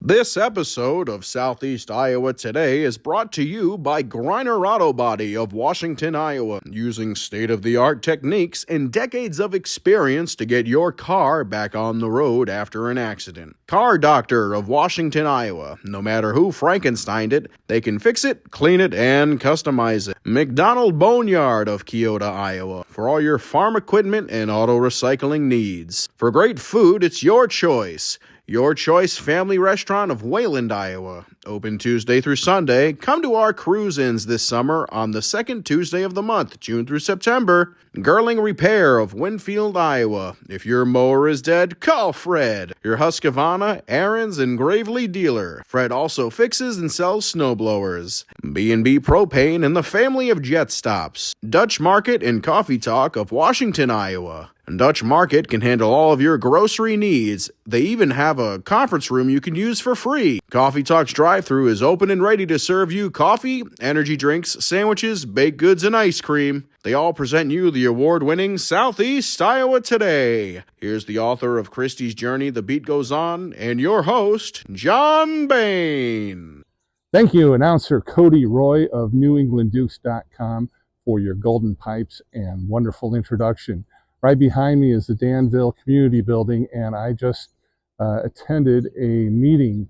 This episode of Southeast Iowa Today is brought to you by Griner Auto Body of Washington, Iowa, using state-of-the-art techniques and decades of experience to get your car back on the road after an accident. Car Doctor of Washington, Iowa. No matter who Frankensteined it, they can fix it, clean it, and customize it. McDonald Boneyard of Keota, Iowa, for all your farm equipment and auto recycling needs. For great food, it's your choice. Your Choice Family Restaurant of Wayland, Iowa. Open Tuesday through Sunday. Come to our cruise-ins this summer on the second Tuesday of the month, June through September. Girling Repair of Winfield, Iowa. If your mower is dead, call Fred, your Husqvarna, Aaron's, and Gravely dealer. Fred also fixes and sells snowblowers. B&B Propane and the family of Jet Stops. Dutch Market and Coffee Talk of Washington, Iowa. Dutch Market can handle all of your grocery needs. They even have a conference room you can use for free. Coffee Talk's drive-thru is open and ready to serve you coffee, energy drinks, sandwiches, baked goods, and ice cream. They all present you the award-winning Southeast Iowa Today. Here's the author of Christie's Journey, The Beat Goes On, and your host, John Bain. Thank you, announcer Cody Roy of NewEnglandDukes.com for your golden pipes and wonderful introduction. Right behind me is the Danville Community Building, and I just attended a meeting,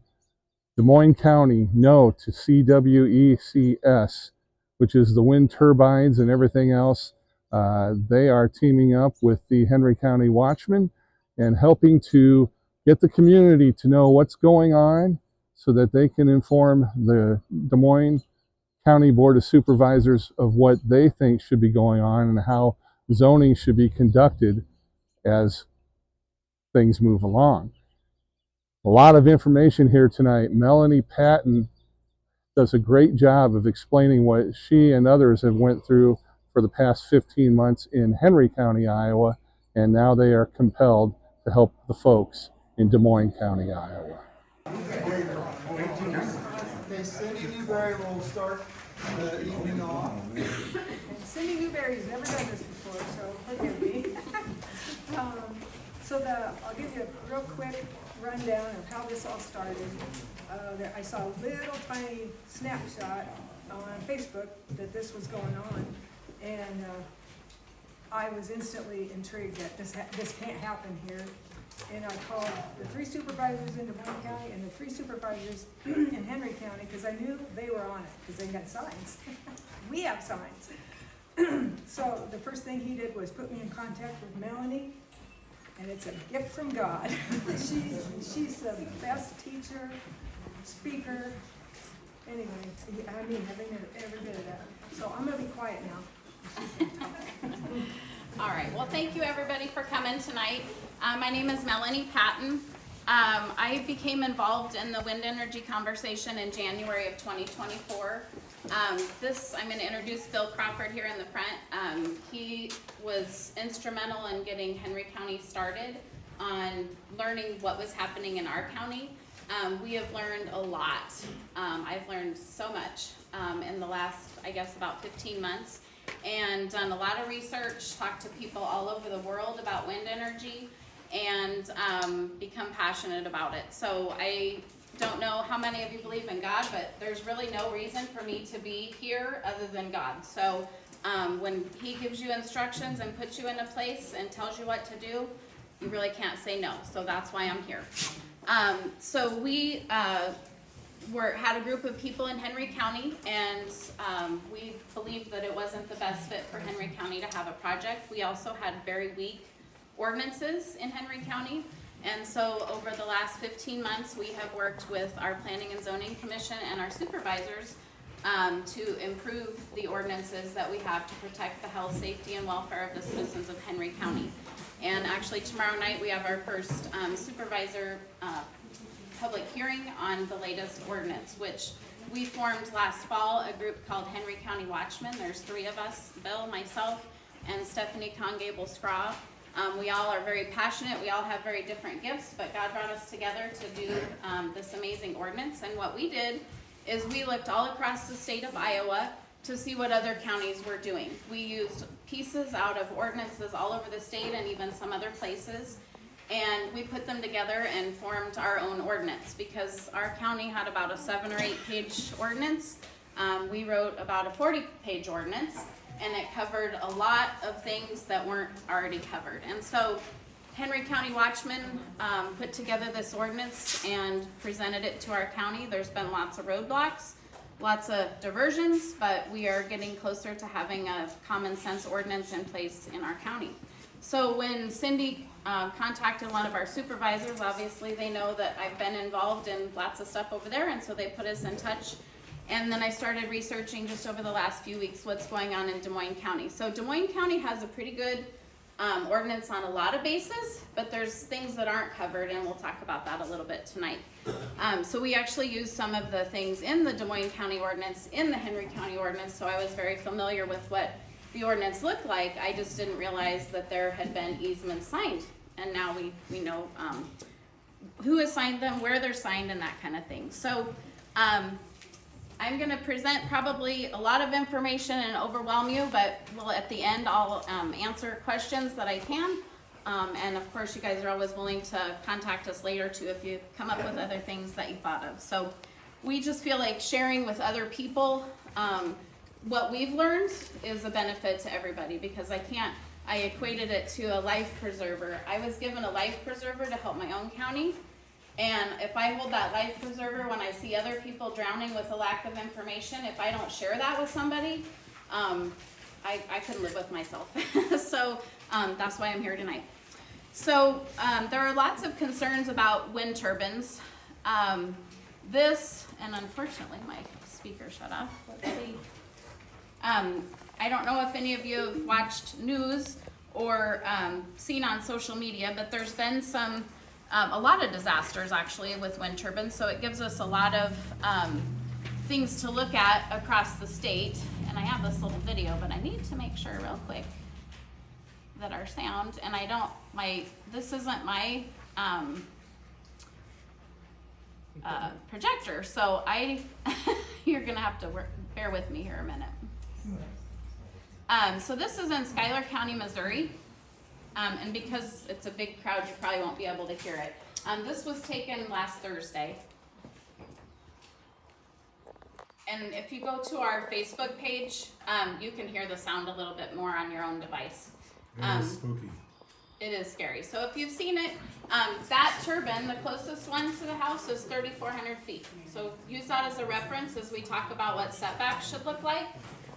Des Moines County No to CWECS, which is the wind turbines and everything else. They are teaming up with the Henry County Watchmen and helping to get the community to know what's going on so that they can inform the Des Moines County Board of Supervisors of what they think should be going on and how zoning should be conducted as things move along. A lot of information here tonight. Melanie Patton does a great job of explaining what she and others have went through for the past 15 months in Henry County, Iowa, and now they are compelled to help the folks in Des Moines County, Iowa. Cindy Newberry will start the evening off. Cindy Newberry's never done this before, so forgive me. I'll give you a real quick rundown of how this all started. I saw a little tiny snapshot on Facebook that this was going on, and I was instantly intrigued that this can't happen here. And I called the 3 supervisors in Des Moines County and the 3 supervisors in Henry County because I knew they were on it because they had signs. We have signs. So the first thing he did was put me in contact with Melanie, and it's a gift from God. she's the best teacher, speaker. Anyway, I mean, every bit of that. So I'm gonna be quiet now. All right, well, thank you everybody for coming tonight. My name is Melanie Patton. I became involved in the wind energy conversation in January of 2024. I'm going to introduce Bill Crawford here in the front. He was instrumental in getting Henry County started on learning what was happening in our county. We have learned a lot. I've learned so much in the last, I guess, about 15 months. And done a lot of research, talked to people all over the world about wind energy, and become passionate about it. So I don't know how many of you believe in God, but there's really no reason for me to be here other than God. So when He gives you instructions and puts you in a place and tells you what to do, you really can't say no. So that's why I'm here. So we had a group of people in Henry County, and we believed that it wasn't the best fit for Henry County to have a project. We also had very weak ordinances in Henry County, and so over the last 15 months we have worked with our Planning and Zoning Commission and our supervisors to improve the ordinances that we have to protect the health, safety, and welfare of the citizens of Henry County. And actually tomorrow night we have our first supervisor public hearing on the latest ordinance, which we formed last fall, a group called Henry County Watchmen. There's 3 of us, Bill, myself, and Stephanie Congable-Scraw. We all are very passionate. We all have very different gifts, but God brought us together to do this amazing ordinance. And what we did is we looked all across the state of Iowa to see what other counties were doing. We used pieces out of ordinances all over the state and even some other places. and we put them together and formed our own ordinance because our county had about a 7 or 8 page ordinance. We wrote about a 40-page ordinance, and it covered a lot of things that weren't already covered. And so Henry County Watchmen put together this ordinance and presented it to our county. There's been lots of roadblocks, lots of diversions, but we are getting closer to having a common sense ordinance in place in our county. So when Cindy contacted one of our supervisors, obviously they know that I've been involved in lots of stuff over there, and so they put us in touch. And then I started researching just over the last few weeks what's going on in Des Moines County. So Des Moines County has a pretty good ordinance on a lot of bases, but there's things that aren't covered, and we'll talk about that a little bit tonight. So we actually used some of the things in the Des Moines County ordinance in the Henry County ordinance, so I was very familiar with what the ordinance looked like. I just didn't realize that there had been easements signed, and now we know who has signed them, where they're signed, and that kind of thing. So I'm going to present probably a lot of information and overwhelm you, but at the end I'll answer questions that I can. And of course you guys are always willing to contact us later too if you come up with other things that you thought of. So we just feel like sharing with other people what we've learned is a benefit to everybody, because I equated it to a life preserver. I was given a life preserver to help my own county. And if I hold that life preserver when I see other people drowning with a lack of information, if I don't share that with somebody, I couldn't live with myself. So that's why I'm here tonight. So there are lots of concerns about wind turbines. This, and unfortunately my speaker shut off. Let's see. I don't know if any of you have watched news or seen on social media, but there's been a lot of disasters actually with wind turbines, so it gives us a lot of things to look at across the state. And I have this little video, but I need to make sure real quick that our sound, and this isn't my projector, so you're gonna have to bear with me here a minute. So this is in Schuyler County, Missouri. And because it's a big crowd, you probably won't be able to hear it. This was taken last Thursday. And if you go to our Facebook page, you can hear the sound a little bit more on your own device. It is spooky. It is scary. So if you've seen it, that turbine, the closest one to the house, is 3,400 feet. So use that as a reference as we talk about what setbacks should look like.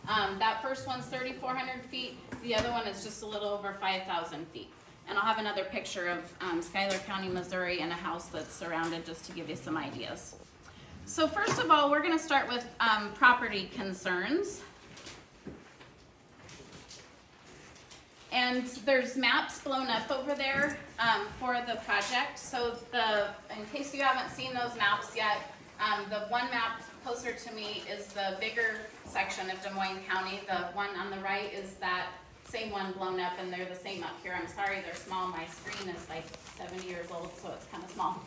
That first one's 3,400 feet. The other one is just a little over 5,000 feet. And I'll have another picture of Schuyler County, Missouri, and a house that's surrounded, just to give you some ideas. So first of all, we're going to start with property concerns. And there's maps blown up over there for the project. So in case you haven't seen those maps yet, the one map closer to me is the bigger section of Des Moines County. The one on the right is that same one blown up, and they're the same up here. I'm sorry they're small. My screen is like 70 years old, so it's kind of small.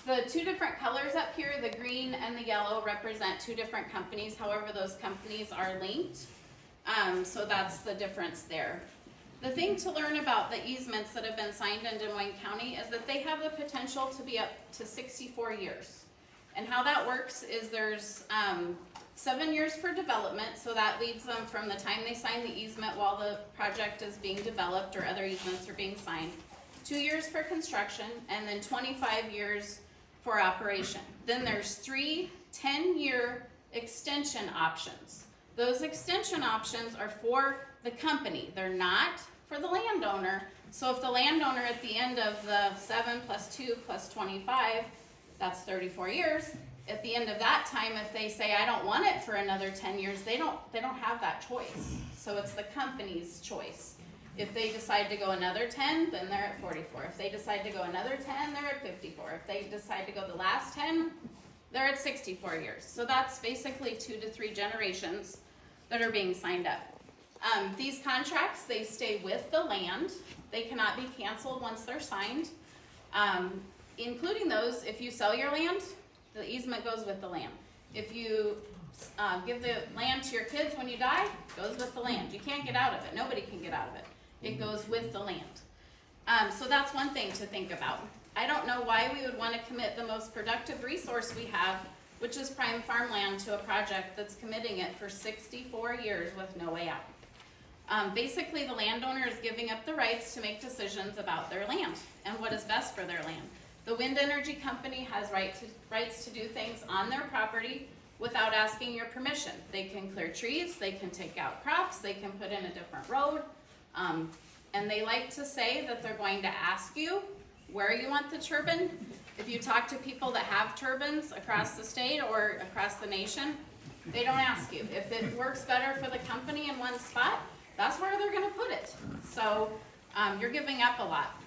The two different colors up here, the green and the yellow, represent two different companies. However, those companies are linked. So that's the difference there. The thing to learn about the easements that have been signed in Des Moines County is that they have the potential to be up to 64 years. And how that works is there's 7 years for development, so that leads them from the time they sign the easement while the project is being developed or other easements are being signed. 2 years for construction, and then 25 years for operation. Then there's 3 10-year extension options. Those extension options are for the company. They're not for the landowner. So if the landowner at the end of the 7 + 2 + 25, that's 34 years. At the end of that time, if they say, I don't want it for another 10 years, they don't have that choice. So it's the company's choice. If they decide to go another 10, then they're at 44. If they decide to go another 10, they're at 54. If they decide to go the last 10, they're at 64 years. So that's basically 2 to 3 generations that are being signed up. These contracts, they stay with the land. They cannot be canceled once they're signed. Including those, if you sell your land, the easement goes with the land. If you give the land to your kids when you die, it goes with the land. You can't get out of it. Nobody can get out of it. It goes with the land. So that's one thing to think about. I don't know why we would want to commit the most productive resource we have, which is prime farmland, to a project that's committing it for 64 years with no way out. Basically, the landowner is giving up the rights to make decisions about their land and what is best for their land. The wind energy company has rights to do things on their property without asking your permission. They can clear trees, they can take out crops, they can put in a different road, and they like to say that they're going to ask you where you want the turbine. If you talk to people that have turbines across the state or across the nation, they don't ask you. If it works better for the company in one spot, that's where they're gonna put it. So you're giving up a lot.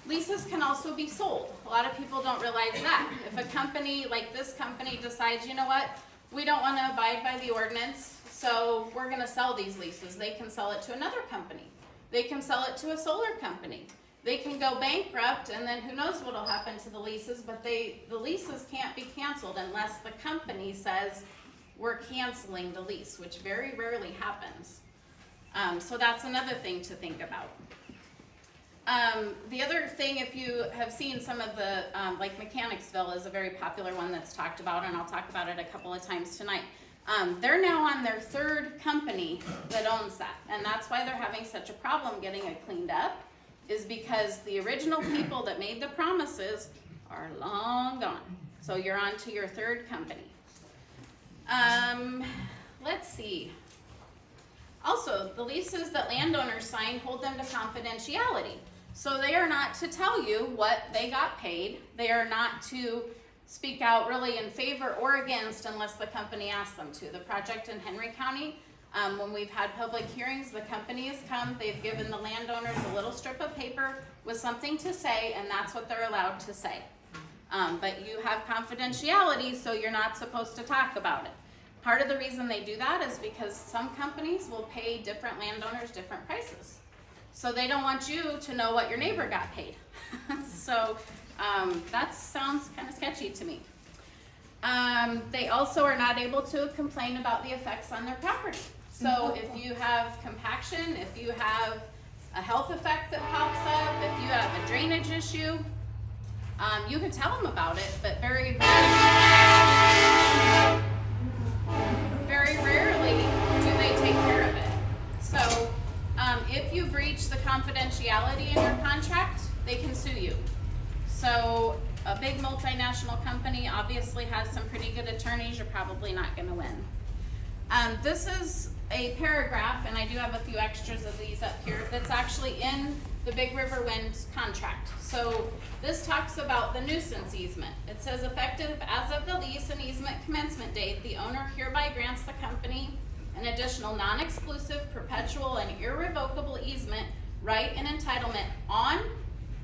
Leases can also be sold. A lot of people don't realize that. If a company like this company decides, you know what, we don't wanna abide by the ordinance, so we're gonna sell these leases, they can sell it to another company. They can sell it to a solar company. They can go bankrupt, and then who knows what'll happen to the leases, but the leases can't be canceled unless the company says we're canceling the lease, which very rarely happens. So that's another thing to think about. The other thing, if you have seen some of the, like Mechanicsville is a very popular one that's talked about, and I'll talk about it a couple of times tonight. They're now on their third company that owns that, and that's why they're having such a problem getting it cleaned up, is because the original people that made the promises are long gone. So you're on to your third company. Let's see. Also, the leases that landowners sign hold them to confidentiality. So they are not to tell you what they got paid. They are not to speak out really in favor or against unless the company asks them to. The project in Henry County, when we've had public hearings, the company has come, they've given the landowners a little strip of paper with something to say, and that's what they're allowed to say. But you have confidentiality, so you're not supposed to talk about it. Part of the reason they do that is because some companies will pay different landowners different prices. So they don't want you to know what your neighbor got paid. So that sounds kind of sketchy to me. They also are not able to complain about the effects on their property. So if you have compaction, if you have a health effect that pops up, if you have a drainage issue, you can tell them about it, but very rarely do they take care of it. So if you breach the confidentiality in your contract, they can sue you. So a big multinational company obviously has some pretty good attorneys. You're probably not going to win. This is a paragraph, and I do have a few extras of these up here, that's actually in the Big River Wind contract. So this talks about the nuisance easement. It says, effective as of the lease and easement commencement date, the owner hereby grants the company an additional non-exclusive, perpetual, and irrevocable easement, right, and entitlement on,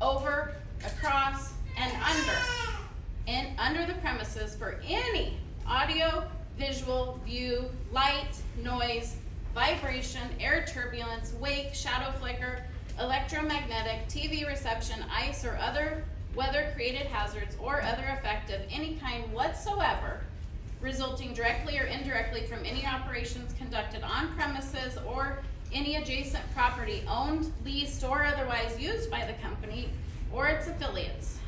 over, across, and under the premises for any audio, visual, view, light, noise, vibration, air turbulence, wake, shadow flicker, electromagnetic, TV reception, ice, or other weather-created hazards, or other effect of any kind whatsoever, resulting directly or indirectly from any operations conducted on premises or any adjacent property owned, leased, or otherwise used by the company or its affiliates.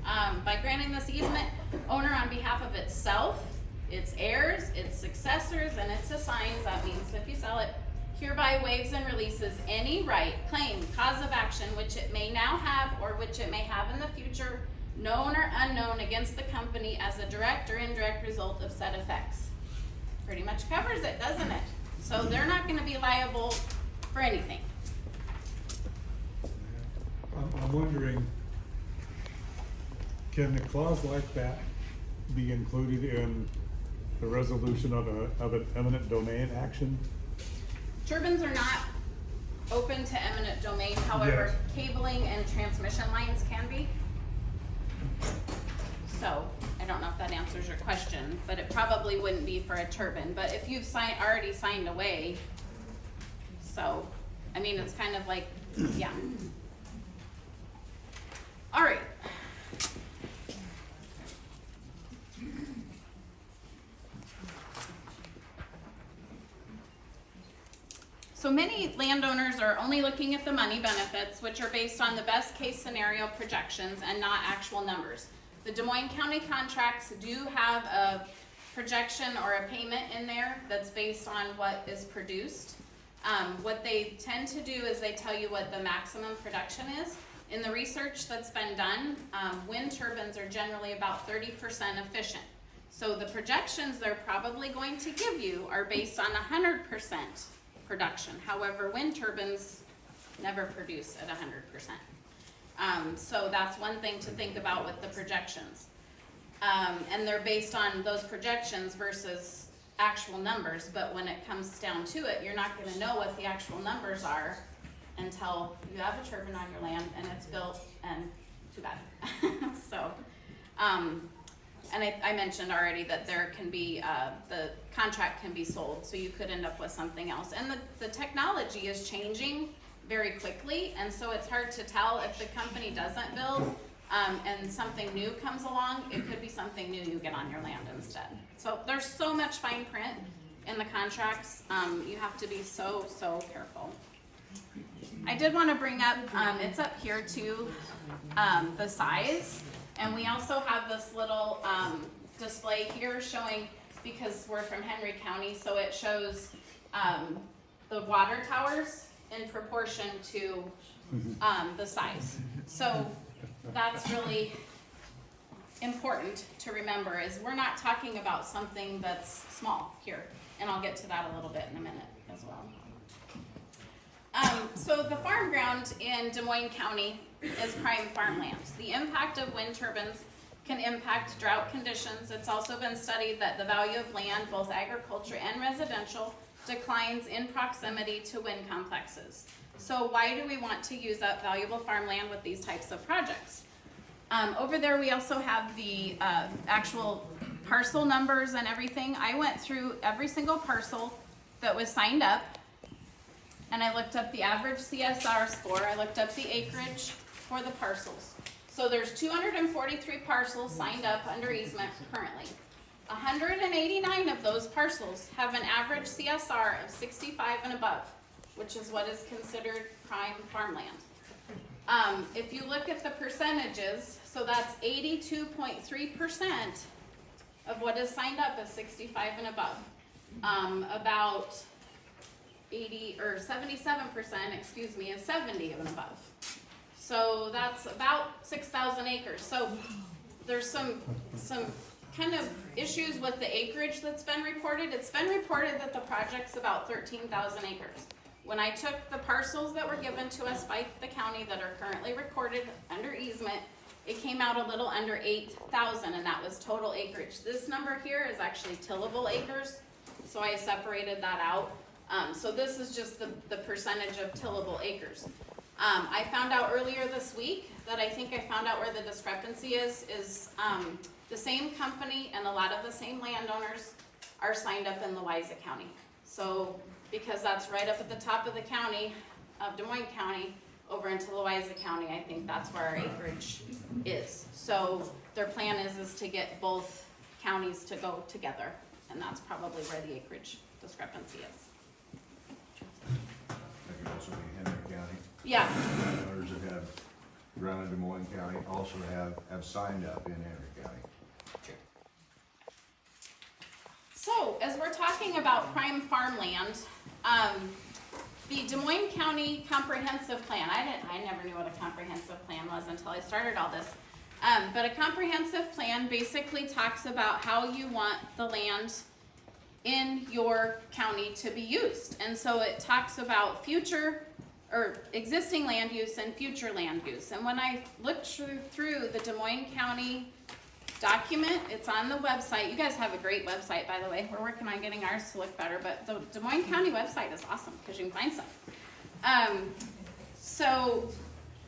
By granting this easement, owner on behalf of itself, its heirs, its successors, and its assigns, that means if you sell it, hereby waives and releases any right, claim, cause of action which it may now have or which it may have in the future, known or unknown, against the company as a direct or indirect result of said effects. Pretty much covers it, doesn't it? So they're not going to be liable for anything. I'm wondering, can a clause like that be included in the resolution of an eminent domain action? Turbines are not open to eminent domain, however, cabling and transmission lines can be. So, I don't know if that answers your question, but it probably wouldn't be for a turbine. But if you've already signed away, so, I mean, it's kind of like, yeah. All right. So So many landowners are only looking at the money benefits, which are based on the best case scenario projections and not actual numbers. The Des Moines County contracts do have a projection or a payment in there that's based on what is produced. What they tend to do is they tell you what the maximum production is. In the research that's been done, wind turbines are generally about 30% efficient. So the projections they're probably going to give you are based on 100% production. However, wind turbines never produce at 100%. So that's one thing to think about with the projections. And they're based on those projections versus actual numbers, but when it comes down to it, you're not going to know what the actual numbers are until you have a turbine on your land and it's built, and too bad. So, and I mentioned already that there can be, the contract can be sold, so you could end up with something else. And the technology is changing very quickly, and so it's hard to tell if the company doesn't build and something new comes along, it could be something new you get on your land instead. So there's so much fine print in the contracts, you have to be so careful. I did want to bring up, it's up here too, the size, and we also have this little display here showing, because we're from Henry County, so it shows the water towers in proportion to the size. So that's really important to remember, is we're not talking about something that's small here, and I'll get to that a little bit in a minute as well. So the farm ground in Des Moines County is prime farmland. The impact of wind turbines can impact drought conditions. It's also been studied that the value of land, both agriculture and residential, declines in proximity to wind complexes. So why do we want to use up valuable farmland with these types of projects? Over there we also have the actual parcel numbers and everything. I went through every single parcel that was signed up, and I looked up the average CSR score. I looked up the acreage for the parcels. So there's 243 parcels signed up under easement currently. 189 of those parcels have an average CSR of 65 and above, which is what is considered prime farmland. If you look at the percentages, so that's 82.3% of what is signed up is 65 and above. About 77%, is 70 and above. So that's about 6,000 acres. So there's some kind of issues with the acreage that's been reported. It's been reported that the project's about 13,000 acres. When I took the parcels that were given to us by the county that are currently recorded under easement, it came out a little under 8,000, and that was total acreage. This number here is actually tillable acres, so I separated that out. So this is just the percentage of tillable acres. I found out earlier this week that I think I found out where the discrepancy is the same company and a lot of the same landowners are signed up in Louisa County. So because that's right up at the top of the county of Des Moines County over into Louisa County, I think that's where our acreage is. So their plan is to get both counties to go together, and that's probably where the acreage discrepancy is. That could also be Henry County. Yeah. Others that have ground in Des Moines County also have signed up in Henry County. So, as we're talking about prime farmland, the Des Moines County Comprehensive Plan, I never knew what a comprehensive plan was until I started all this. But a comprehensive plan basically talks about how you want the land in your county to be used. And so it talks about future or existing land use and future land use. And when I looked through the Des Moines County document, it's on the website. You guys have a great website, by the way. We're working on getting ours to look better, but the Des Moines County website is awesome because you can find stuff. So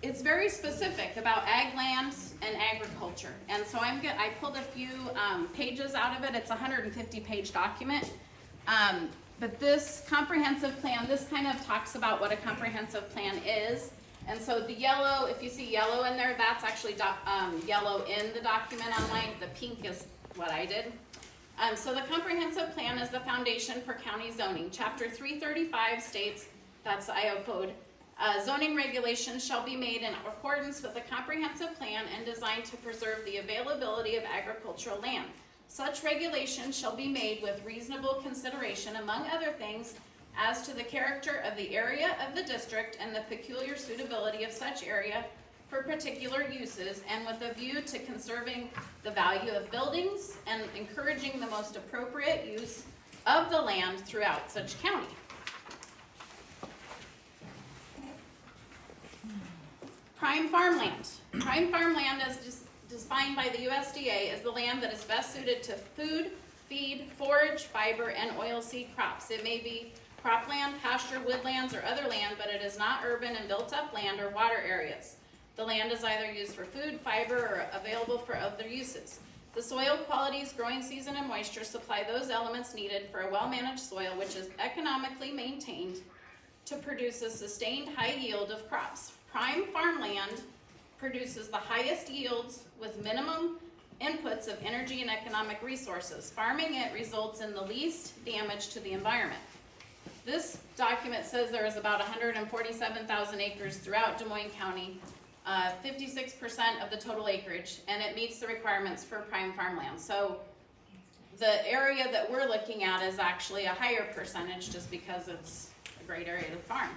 it's very specific about ag lands and agriculture. And so I pulled a few pages out of it. It's a 150-page document. But this comprehensive plan, this kind of talks about what a comprehensive plan is. And so the yellow, if you see yellow in there, that's actually yellow in the document online. The pink is what I did. So the comprehensive plan is the foundation for county zoning. Chapter 335 states, that's the Iowa code. Zoning regulations shall be made in accordance with the comprehensive plan and designed to preserve the availability of agricultural land. Such regulations shall be made with reasonable consideration, among other things, as to the character of the area of the district and the peculiar suitability of such area for particular uses, and with a view to conserving the value of buildings and encouraging the most appropriate use of the land throughout such county. Prime farmland. Prime farmland, as defined by the USDA, is the land that is best suited to food, feed, forage, fiber, and oilseed crops. It may be cropland, pasture, woodlands, or other land, but it is not urban and built-up land or water areas. The land is either used for food, fiber, or available for other uses. The soil qualities, growing season, and moisture supply those elements needed for a well-managed soil which is economically maintained to produce a sustained high yield of crops. Prime farmland produces the highest yields with minimum inputs of energy and economic resources. Farming it results in the least damage to the environment. This document says there is about 147,000 acres throughout Des Moines County, 56% of the total acreage, and it meets the requirements for prime farmland. So the area that we're looking at is actually a higher percentage just because it's a great area to farm.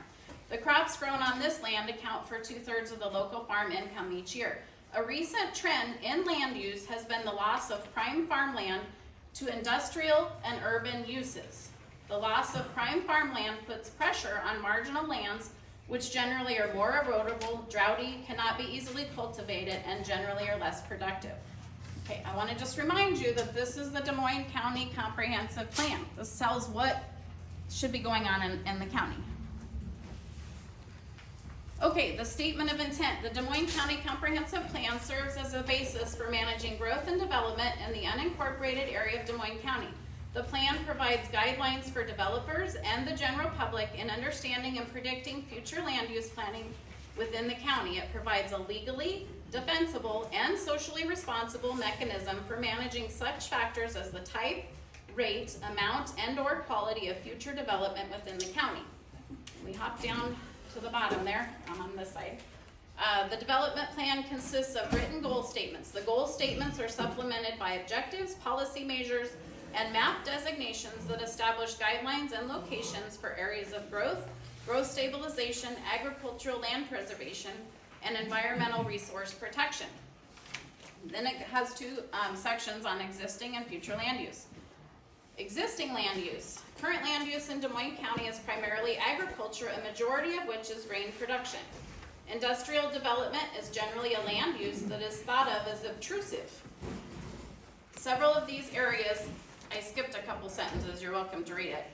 The crops grown on this land account for 2/3 of the local farm income each year. A recent trend in land use has been the loss of prime farmland to industrial and urban uses. The loss of prime farmland puts pressure on marginal lands, which generally are more erodible, droughty, cannot be easily cultivated, and generally are less productive. Okay, I want to just remind you that this is the Des Moines County Comprehensive Plan. This tells what should be going on in the county. Okay, the statement of intent. The Des Moines County Comprehensive Plan serves as a basis for managing growth and development in the unincorporated area of Des Moines County. The plan provides guidelines for developers and the general public in understanding and predicting future land use planning within the county. It provides a legally defensible and socially responsible mechanism for managing such factors as the type, rate, amount, and/or quality of future development within the county. We hop down to the bottom there. I'm on this side. The development plan consists of written goal statements. The goal statements are supplemented by objectives, policy measures, and map designations that establish guidelines and locations for areas of growth, growth stabilization, agricultural land preservation, and environmental resource protection. Then it has two sections on existing and future land use. Existing land use. Current land use in Des Moines County is primarily agriculture, a majority of which is grain production. Industrial development is generally a land use that is thought of as obtrusive. Several of these areas, I skipped a couple sentences, you're welcome to read it.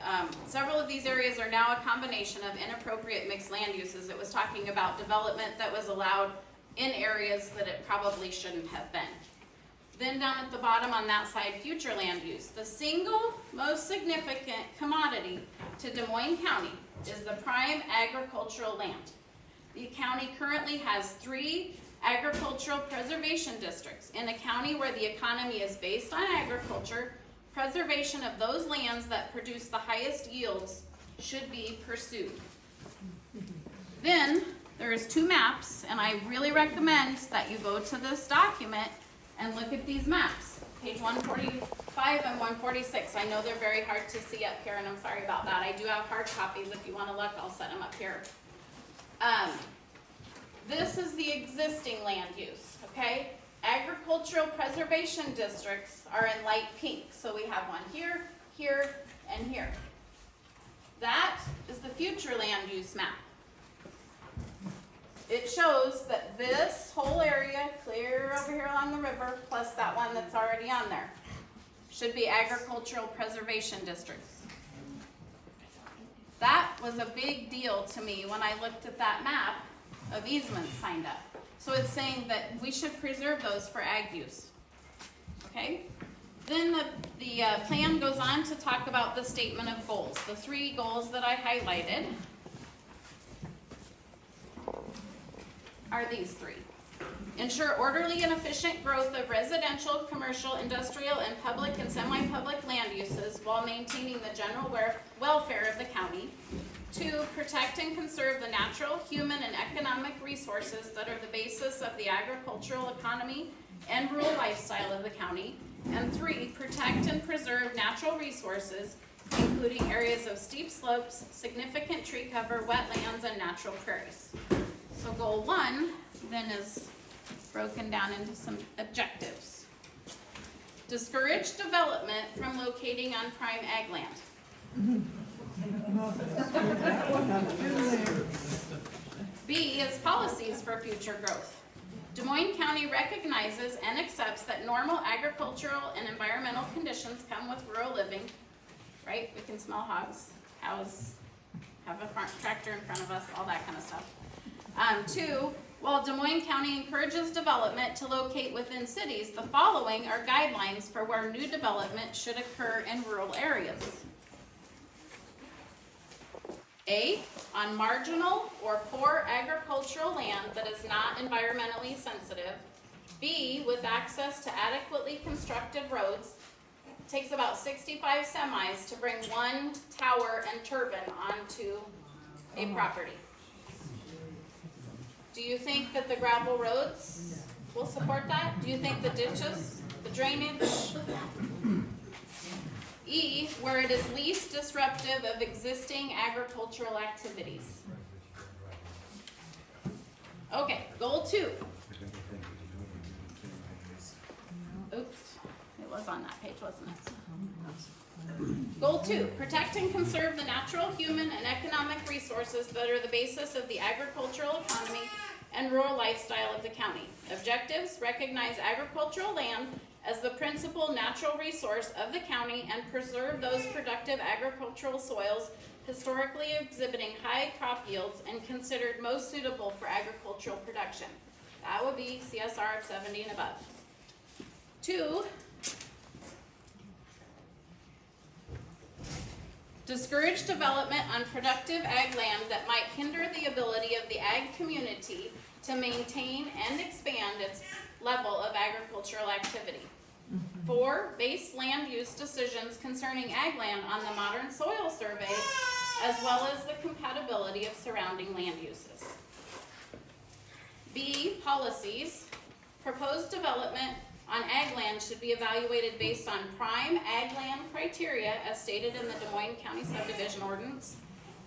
Several of these areas are now a combination of inappropriate mixed land uses. It was talking about development that was allowed in areas that it probably shouldn't have been. Then down at the bottom on that side, future land use. The single most significant commodity to Des Moines County is the prime agricultural land. The county currently has 3 agricultural preservation districts. In a county where the economy is based on agriculture, preservation of those lands that produce the highest yields should be pursued. Then there's 2 maps, and I really recommend that you go to this document and look at these maps, page 145 and 146. I know they're very hard to see up here, and I'm sorry about that. I do have hard copies. If you want to look, I'll set them up here. This is the existing land use, okay? Agricultural preservation districts are in light pink. So we have one here, here, and here. That is the future land use map. It shows that this whole area, clear over here along the river, plus that one that's already on there, should be agricultural preservation districts. That was a big deal to me when I looked at that map of easements signed up. So it's saying that we should preserve those for ag use. Okay? Then the plan goes on to talk about the statement of goals. The 3 goals that I highlighted are these 3. Ensure orderly and efficient growth of residential, commercial, industrial, and public and semi-public land uses while maintaining the general welfare of the county. 2, protect and conserve the natural, human, and economic resources that are the basis of the agricultural economy and rural lifestyle of the county. And 3, protect and preserve natural resources, including areas of steep slopes, significant tree cover, wetlands, and natural prairies. So goal 1 then is broken down into some objectives. Discourage development from locating on prime ag land. B is policies for future growth. Des Moines County recognizes and accepts that normal agricultural and environmental conditions come with rural living, right? We can smell hogs, cows, have a farm tractor in front of us, all that kind of stuff. 2, while Des Moines County encourages development to locate within cities, the following are guidelines for where new development should occur in rural areas. A, on marginal or poor agricultural land that is not environmentally sensitive. B, with access to adequately constructed roads. It takes about 65 semis to bring one tower and turbine onto a property. Do you think that the gravel roads will support that? Do you think the ditches, the drainage? E, where it is least disruptive of existing agricultural activities. Okay, goal 2. Oops, it was on that page, wasn't it? Goal 2, protect and conserve the natural, human, and economic resources that are the basis of the agricultural economy and rural lifestyle of the county. Objectives, recognize agricultural land as the principal natural resource of the county and preserve those productive agricultural soils historically exhibiting high crop yields and considered most suitable for agricultural production. That would be CSR of 70 and above. 2, discourage development on productive ag land that might hinder the ability of the ag community to maintain and expand its level of agricultural activity. 4, base land use decisions concerning ag land on the modern soil survey as well as the compatibility of surrounding land uses. B, policies. Proposed development on ag land should be evaluated based on prime ag land criteria as stated in the Des Moines County Subdivision Ordinance.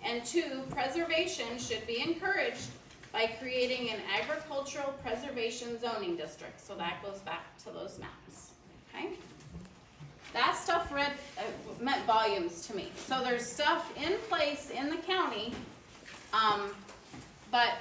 And 2, preservation should be encouraged by creating an agricultural preservation zoning district. So that goes back to those maps, okay? That stuff meant volumes to me. So there's stuff in place in the county, but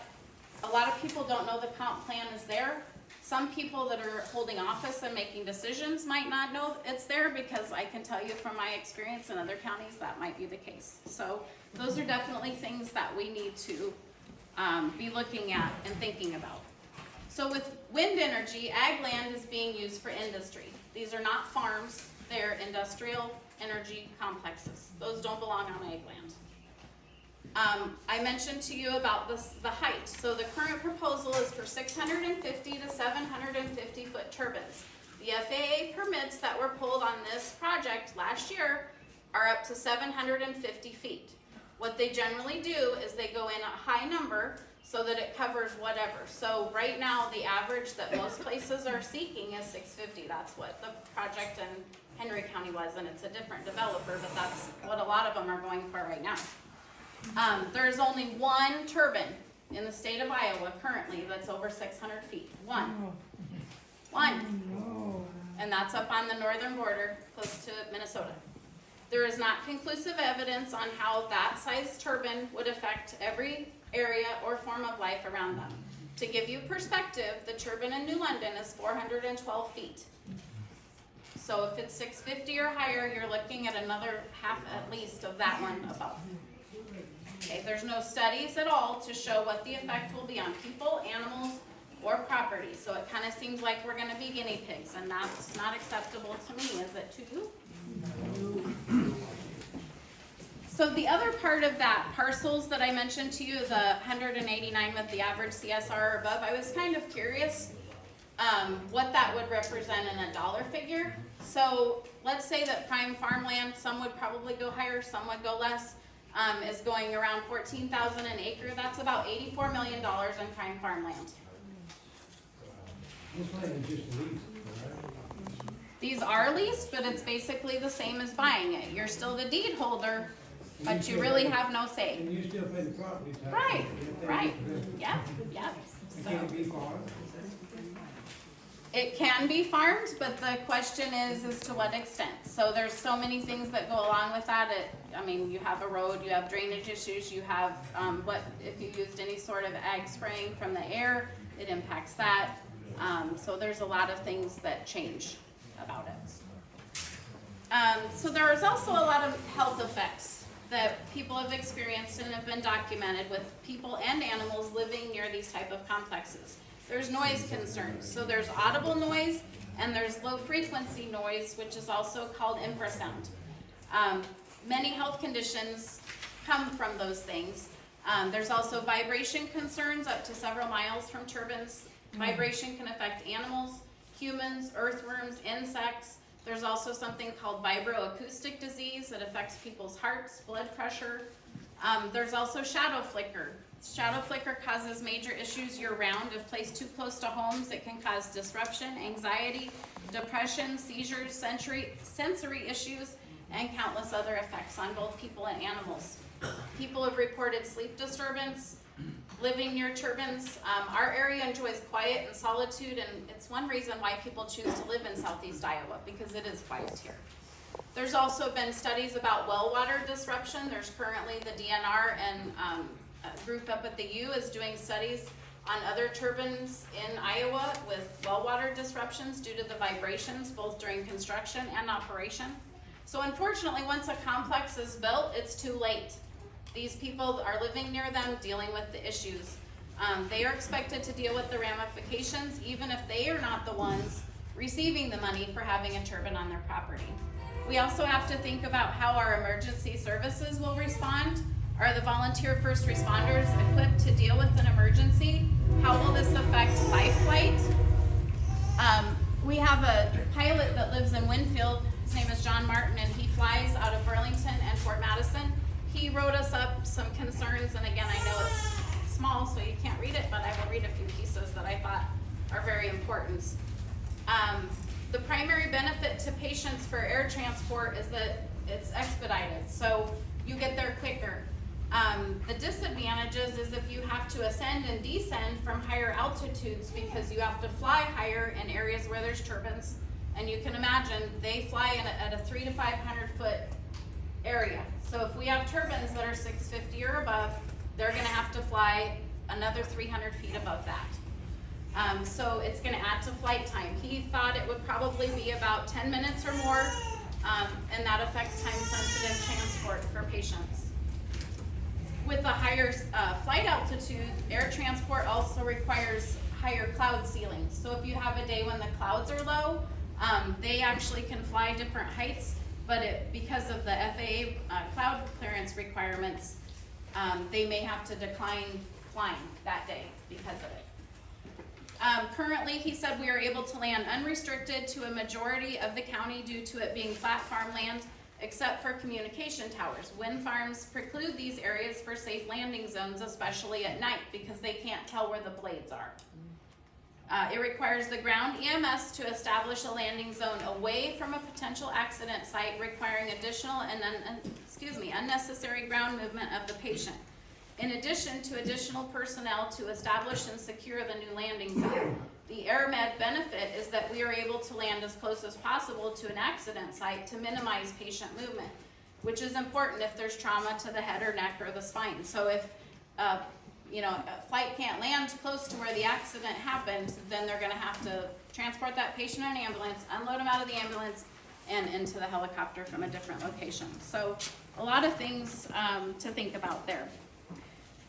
a lot of people don't know the comp plan is there. Some people that are holding office and making decisions might not know it's there, because I can tell you from my experience in other counties that might be the case. So those are definitely things that we need to be looking at and thinking about. So with wind energy, ag land is being used for industry. These are not farms, they're industrial energy complexes. Those don't belong on ag land. I mentioned to you about the height. So the current proposal is for 650 to 750 foot turbines. The FAA permits that were pulled on this project last year are up to 750 feet. What they generally do is they go in a high number so that it covers whatever. So right now the average that most places are seeking is 650. That's what the project in Henry County was, and it's a different developer, but that's what a lot of them are going for right now. There's only one turbine in the state of Iowa currently that's over 600 feet. One. And that's up on the northern border, close to Minnesota. There is not conclusive evidence on how that size turbine would affect every area or form of life around them. To give you perspective, the turbine in New London is 412 feet. So if it's 650 or higher, you're looking at another half at least of that one above. Okay, there's no studies at all to show what the effect will be on people, animals, or property. So it kind of seems like we're going to be guinea pigs, and that's not acceptable to me, is it to you? So the other part of that, parcels that I mentioned to you, the 189 with the average CSR or above, I was kind of curious what that would represent in a dollar figure. So let's say that prime farmland, some would probably go higher, some would go less. is going around $14,000 an acre. That's about $84 million in prime farmland. This land is just leased, right? These are leased, but it's basically the same as buying it. You're still the deed holder, but you really have no say. And you still pay the property tax. Right, right, yep, yep. It So can't be farmed. it can be farmed, but the question is to what extent? So there's so many things that go along with that. I mean, you have a road, you have drainage issues, you have, what, if you used any sort of ag spraying from the air, it impacts that. So there's a lot of things that change about it. So there is also a lot of health effects that people have experienced and have been documented with people and animals living near these type of complexes. There's noise concerns. So there's audible noise and there's low frequency noise, which is also called infrasound. Many health conditions come from those things. There's also vibration concerns up to several miles from turbines. Vibration can affect animals, humans, earthworms, insects. There's also something called vibroacoustic disease that affects people's hearts, blood pressure. There's also shadow flicker. Shadow flicker causes major issues year-round. If placed too close to homes, it can cause disruption, anxiety, depression, seizures, sensory issues, and countless other effects on both people and animals. People have reported sleep disturbance, living near turbines. Our area enjoys quiet and solitude, and it's one reason why people choose to live in southeast Iowa, because it is quiet here. There's also been studies about well water disruption. There's currently the DNR and a group up at the U is doing studies on other turbines in Iowa with well water disruptions due to the vibrations, both during construction and operation. So unfortunately, once a complex is built, it's too late. These people are living near them, dealing with the issues. They are expected to deal with the ramifications, even if they are not the ones receiving the money for having a turbine on their property. We also have to think about how our emergency services will respond. Are the volunteer first responders equipped to deal with an emergency? How will this affect life flight? We have a pilot that lives in Winfield. His name is John Martin, and he flies out of Burlington and Fort Madison. He wrote us up some concerns, and again, I know it's small, so you can't read it, but I will read a few pieces that I thought are very important. The primary benefit to patients for air transport is that it's expedited, so you get there quicker. The disadvantages is if you have to ascend and descend from higher altitudes because you have to fly higher in areas where there's turbines, and you can imagine they fly at a 300 to 500 foot area. So if we have turbines that are 650 or above, they're gonna have to fly another 300 feet above that. So it's gonna add to flight time. He thought it would probably be about 10 minutes or more, and that affects time-sensitive transport for patients. With the higher flight altitude, air transport also requires higher cloud ceilings. So if you have a day when the clouds are low, they actually can fly different heights, but because of the FAA cloud clearance requirements, they may have to decline flying that day because of it. Currently, he said we are able to land unrestricted to a majority of the county due to it being flat farmland, except for communication towers. Wind farms preclude these areas for safe landing zones, especially at night, because they can't tell where the blades are. It requires the ground EMS to establish a landing zone away from a potential accident site, requiring additional and unnecessary ground movement of the patient. In addition to additional personnel to establish and secure the new landing zone. The AirMed benefit is that we are able to land as close as possible to an accident site to minimize patient movement, which is important if there's trauma to the head or neck or the spine. So if a flight can't land close to where the accident happened, then they're gonna have to transport that patient in an ambulance, unload them out of the ambulance, and into the helicopter from a different location. So a lot of things to think about there.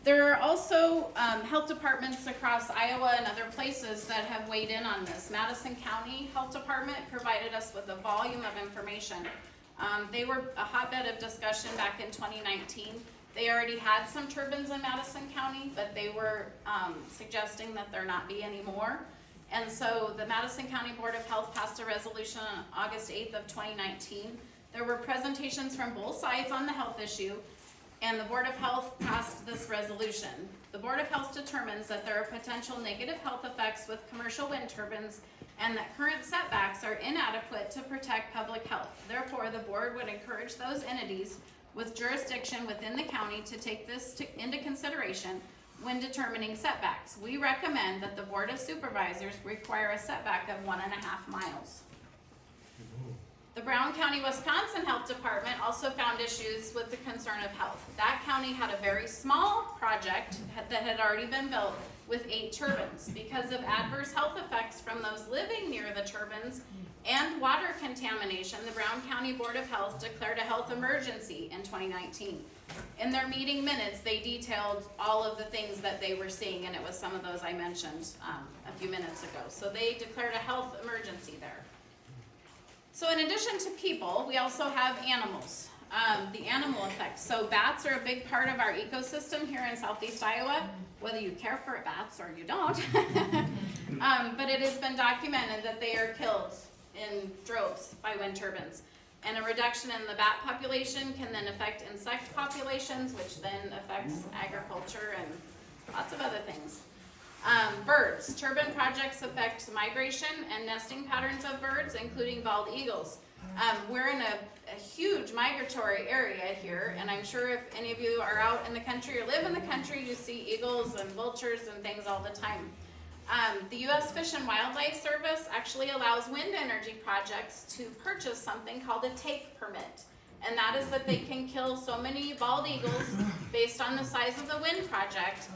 There are also health departments across Iowa and other places that have weighed in on this. Madison County Health Department provided us with a volume of information. They were a hotbed of discussion back in 2019. They already had some turbines in Madison County, but they were suggesting that there not be any more. And so the Madison County Board of Health passed a resolution on August 8th of 2019. There were presentations from both sides on the health issue. and the Board of Health passed this resolution. The Board of Health determines that there are potential negative health effects with commercial wind turbines and that current setbacks are inadequate to protect public health. Therefore, the board would encourage those entities with jurisdiction within the county to take this into consideration when determining setbacks. We recommend that the Board of Supervisors require a setback of 1.5 miles. The Brown County, Wisconsin Health Department also found issues with the concern of health. That county had a very small project that had already been built with 8 turbines. Because of adverse health effects from those living near the turbines and water contamination, the Brown County Board of Health declared a health emergency in 2019. In their meeting minutes, they detailed all of the things that they were seeing, and it was some of those I mentioned a few minutes ago. So they declared a health emergency there. So in addition to people, we also have animals, the animal effects. So bats are a big part of our ecosystem here in Southeast Iowa, whether you care for bats or you don't. But it has been documented that they are killed in droves by wind turbines. And a reduction in the bat population can then affect insect populations, which then affects agriculture and lots of other things. Birds. Turbine projects affect migration and nesting patterns of birds, including bald eagles. We're in a huge migratory area here, and I'm sure if any of you are out in the country or live in the country, you see eagles and vultures and things all the time. The U.S. Fish and Wildlife Service actually allows wind energy projects to purchase something called a take permit. And that is that they can kill so many bald eagles based on the size of the wind project.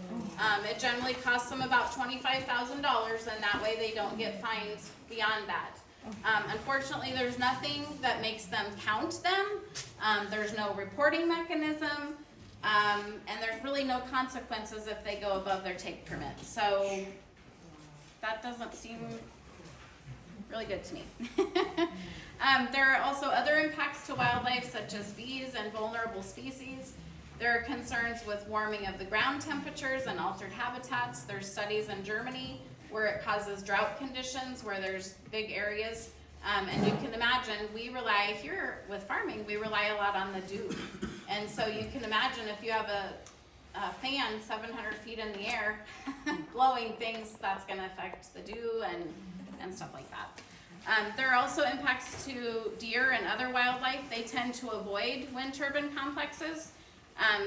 It generally costs them about $25,000, and that way they don't get fined beyond that. Unfortunately, there's nothing that makes them count them. There's no reporting mechanism, and there's really no consequences if they go above their take permit. So that doesn't seem really good to me. There are also other impacts to wildlife, such as bees and vulnerable species. There are concerns with warming of the ground temperatures and altered habitats. There's studies in Germany where it causes drought conditions, where there's big areas. And you can imagine, we rely here with farming, we rely a lot on the dew. And so you can imagine if you have a fan 700 feet in the air blowing things, that's going to affect the dew and stuff like that. There are also impacts to deer and other wildlife. They tend to avoid wind turbine complexes,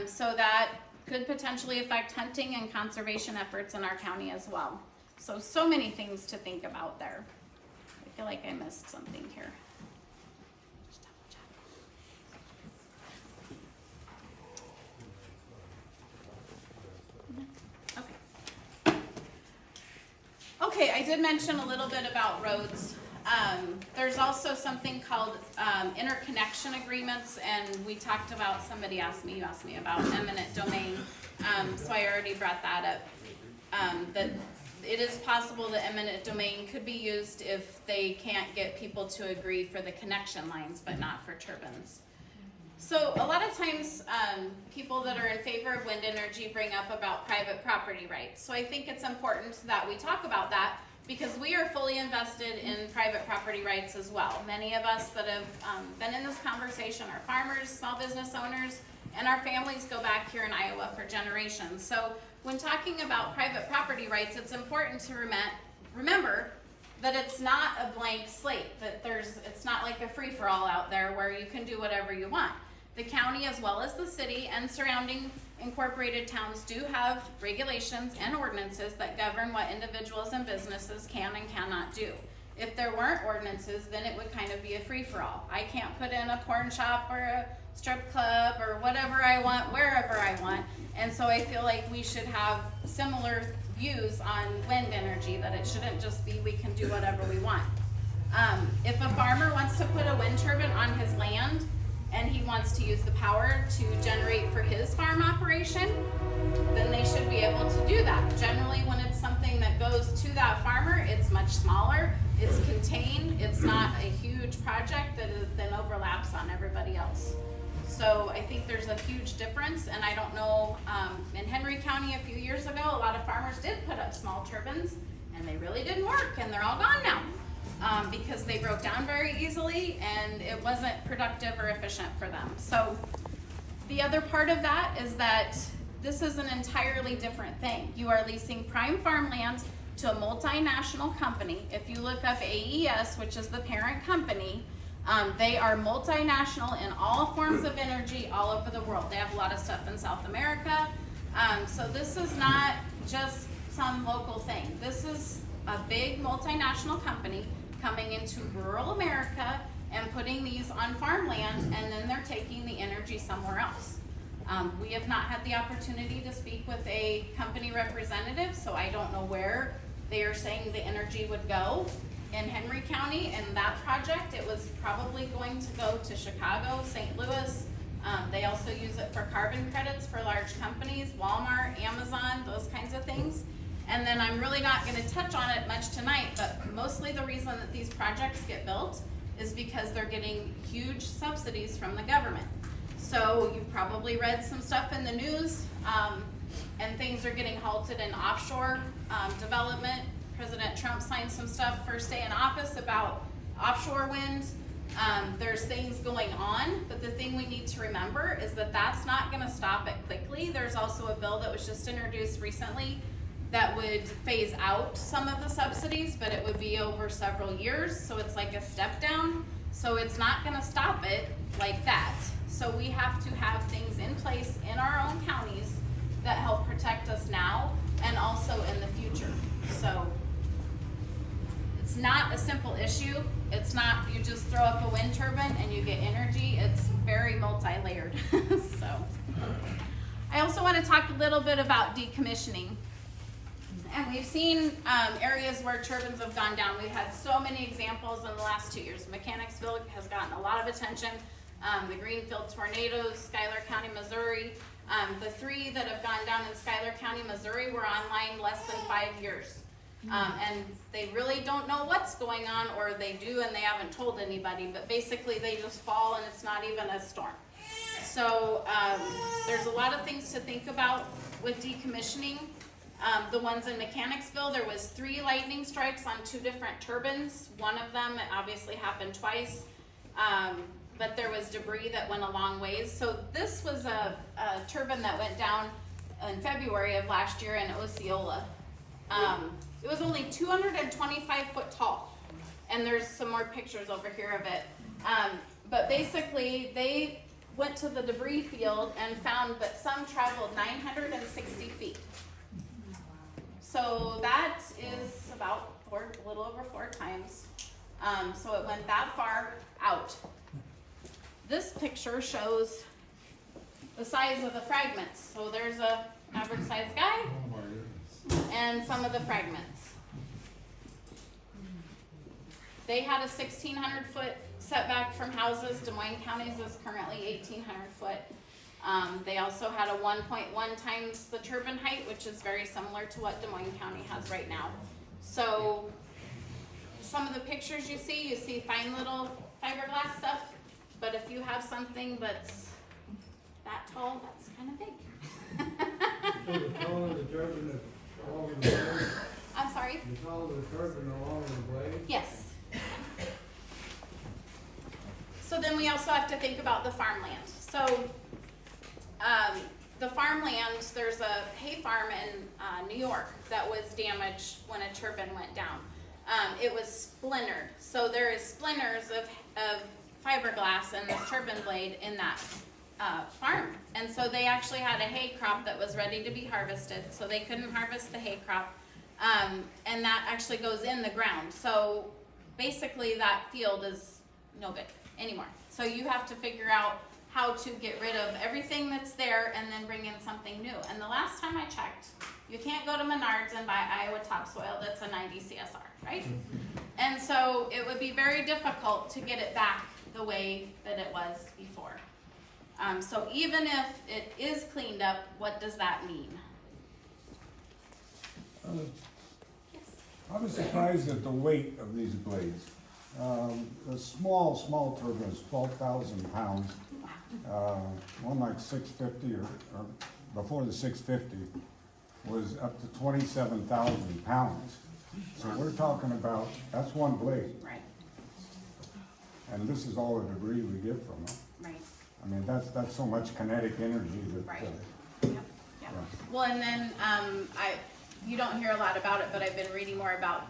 so that could potentially affect hunting and conservation efforts in our county as well. So many things to think about there. I feel like I missed something here. Just double check. Okay, I did mention a little bit about roads. There's also something called interconnection agreements, and we talked about, you asked me about eminent domain, so I already brought that up, that it is possible that eminent domain could be used if they can't get people to agree for the connection lines, but not for turbines. So a lot of times, people that are in favor of wind energy bring up about private property rights. So I think it's important that we talk about that, because we are fully invested in private property rights as well. Many of us that have been in this conversation are farmers, small business owners, and our families go back here in Iowa for generations. So when talking about private property rights, it's important to remember that it's not a blank slate, that it's not like a free-for-all out there where you can do whatever you want. The county, as well as the city and surrounding incorporated towns, do have regulations and ordinances that govern what individuals and businesses can and cannot do. If there weren't ordinances, then it would kind of be a free-for-all. I can't put in a porn shop or a strip club or whatever I want, wherever I want. And so I feel like we should have similar views on wind energy, that it shouldn't just be we can do whatever we want. If a farmer wants to put a wind turbine on his land, and he wants to use the power to generate for his farm operation, then they should be able to do that. Generally, when it's something that goes to that farmer, it's much smaller, it's contained, it's not a huge project that then overlaps on everybody else. So I think there's a huge difference, and I don't know, in Henry County a few years ago, a lot of farmers did put up small turbines, and they really didn't work, and they're all gone now. Because they broke down very easily and it wasn't productive or efficient for them. So The other part of that is that this is an entirely different thing. You are leasing prime farmland to a multinational company. If you look up AES, which is the parent company, they are multinational in all forms of energy all over the world. They have a lot of stuff in South America. So this is not just some local thing. This is a big multinational company coming into rural America and putting these on farmland, and then they're taking the energy somewhere else. We have not had the opportunity to speak with a company representative, so I don't know where they are saying the energy would go. In Henry County, and that project, it was probably going to go to Chicago, St. Louis. They also use it for carbon credits for large companies, Walmart, Amazon, those kinds of things. And then I'm really not gonna touch on it much tonight, but mostly the reason that these projects get built is because they're getting huge subsidies from the government. So you've probably read some stuff in the news, and things are getting halted in offshore development. President Trump signed some stuff first day in office about offshore wind. There's things going on, but the thing we need to remember is that that's not gonna stop it quickly. There's also a bill that was just introduced recently that would phase out some of the subsidies, but it would be over several years, so it's like a step down. So it's not gonna stop it like that. So we have to have things in place in our own counties that help protect us now and also in the future. So it's not a simple issue. It's not, you just throw up a wind turbine and you get energy. It's very multi-layered. So I also want to talk a little bit about decommissioning. And we've seen areas where turbines have gone down. We've had so many examples in the last 2 years. Mechanicsville has gotten a lot of attention. The Greenfield tornadoes, Schuyler County, Missouri. The 3 that have gone down in Schuyler County, Missouri were online less than 5 years. And they really don't know what's going on, or they do and they haven't told anybody, but basically they just fall and it's not even a storm. So there's a lot of things to think about with decommissioning. The ones in Mechanicsville, there was 3 lightning strikes on 2 different turbines. One of them, it obviously happened twice, but there was debris that went a long ways. So this was a turbine that went down in February of last year in Osceola. It was only 225 foot tall, and there's some more pictures over here of it. But basically, they went to the debris field and found that some traveled 960 feet. So that is about a little over 4 times. So it went that far out. This picture shows the size of the fragments. So there's a average sized guy and some of the fragments. They had a 1,600 foot setback from houses. Des Moines County's is currently 1,800 foot. They also had a 1.1 times the turbine height, which is very similar to what Des Moines County has right now. So some of the pictures you see fine little fiberglass stuff, but if you have something that's that tall, that's kind of big. So the taller the turbine, the longer the blade? I'm sorry? The taller the turbine, the longer the blade? Yes. So then we also have to think about the farmland. So the farmland, there's a hay farm in New York that was damaged when a turbine went down. It was splintered. So there is splinters of fiberglass in this turbine blade in that farm. And so they actually had a hay crop that was ready to be harvested. So they couldn't harvest the hay crop. And that actually goes in the ground. So basically that field is no good anymore. So you have to figure out how to get rid of everything that's there and then bring in something new. And the last time I checked, you can't go to Menards and buy Iowa topsoil that's a 90 CSR, right? And so it would be very difficult to get it back the way that it was before. So even if it is cleaned up, what does that mean? Yes. I was surprised at the weight of these blades. The small turbine is 12,000 pounds. One like 650 or before the 650 was up to 27,000 pounds. So we're talking about, that's one blade. Right, And this is all the debris we get from it. right. I mean, that's so much kinetic energy that, Right. Yep, yep. Well, and then, you don't hear a lot about it, but I've been reading more about,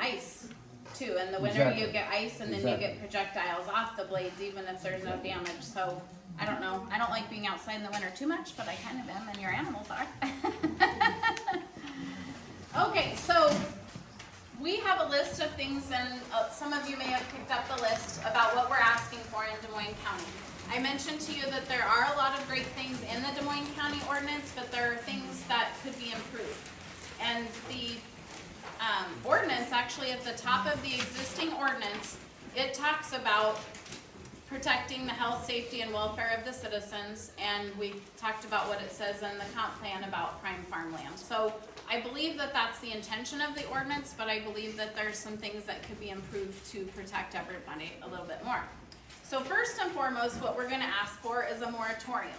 ice too. In the winter, Exactly. you get ice and then you get projectiles off the blades, even if there's no damage. So, I don't know. I don't like being outside in the winter too much, but I kind of am, and your animals are. Okay, so we have a list of things, and some of you may have picked up the list about what we're asking for in Des Moines County. I mentioned to you that there are a lot of great things in the Des Moines County ordinance, but there are things that could be improved. And the ordinance, actually at the top of the existing ordinance, it talks about protecting the health, safety, and welfare of the citizens, and we talked about what it says in the comp plan about prime farmland. So I believe that that's the intention of the ordinance, but I believe that there's some things that could be improved to protect everybody a little bit more. So first and foremost, what we're gonna ask for is a moratorium.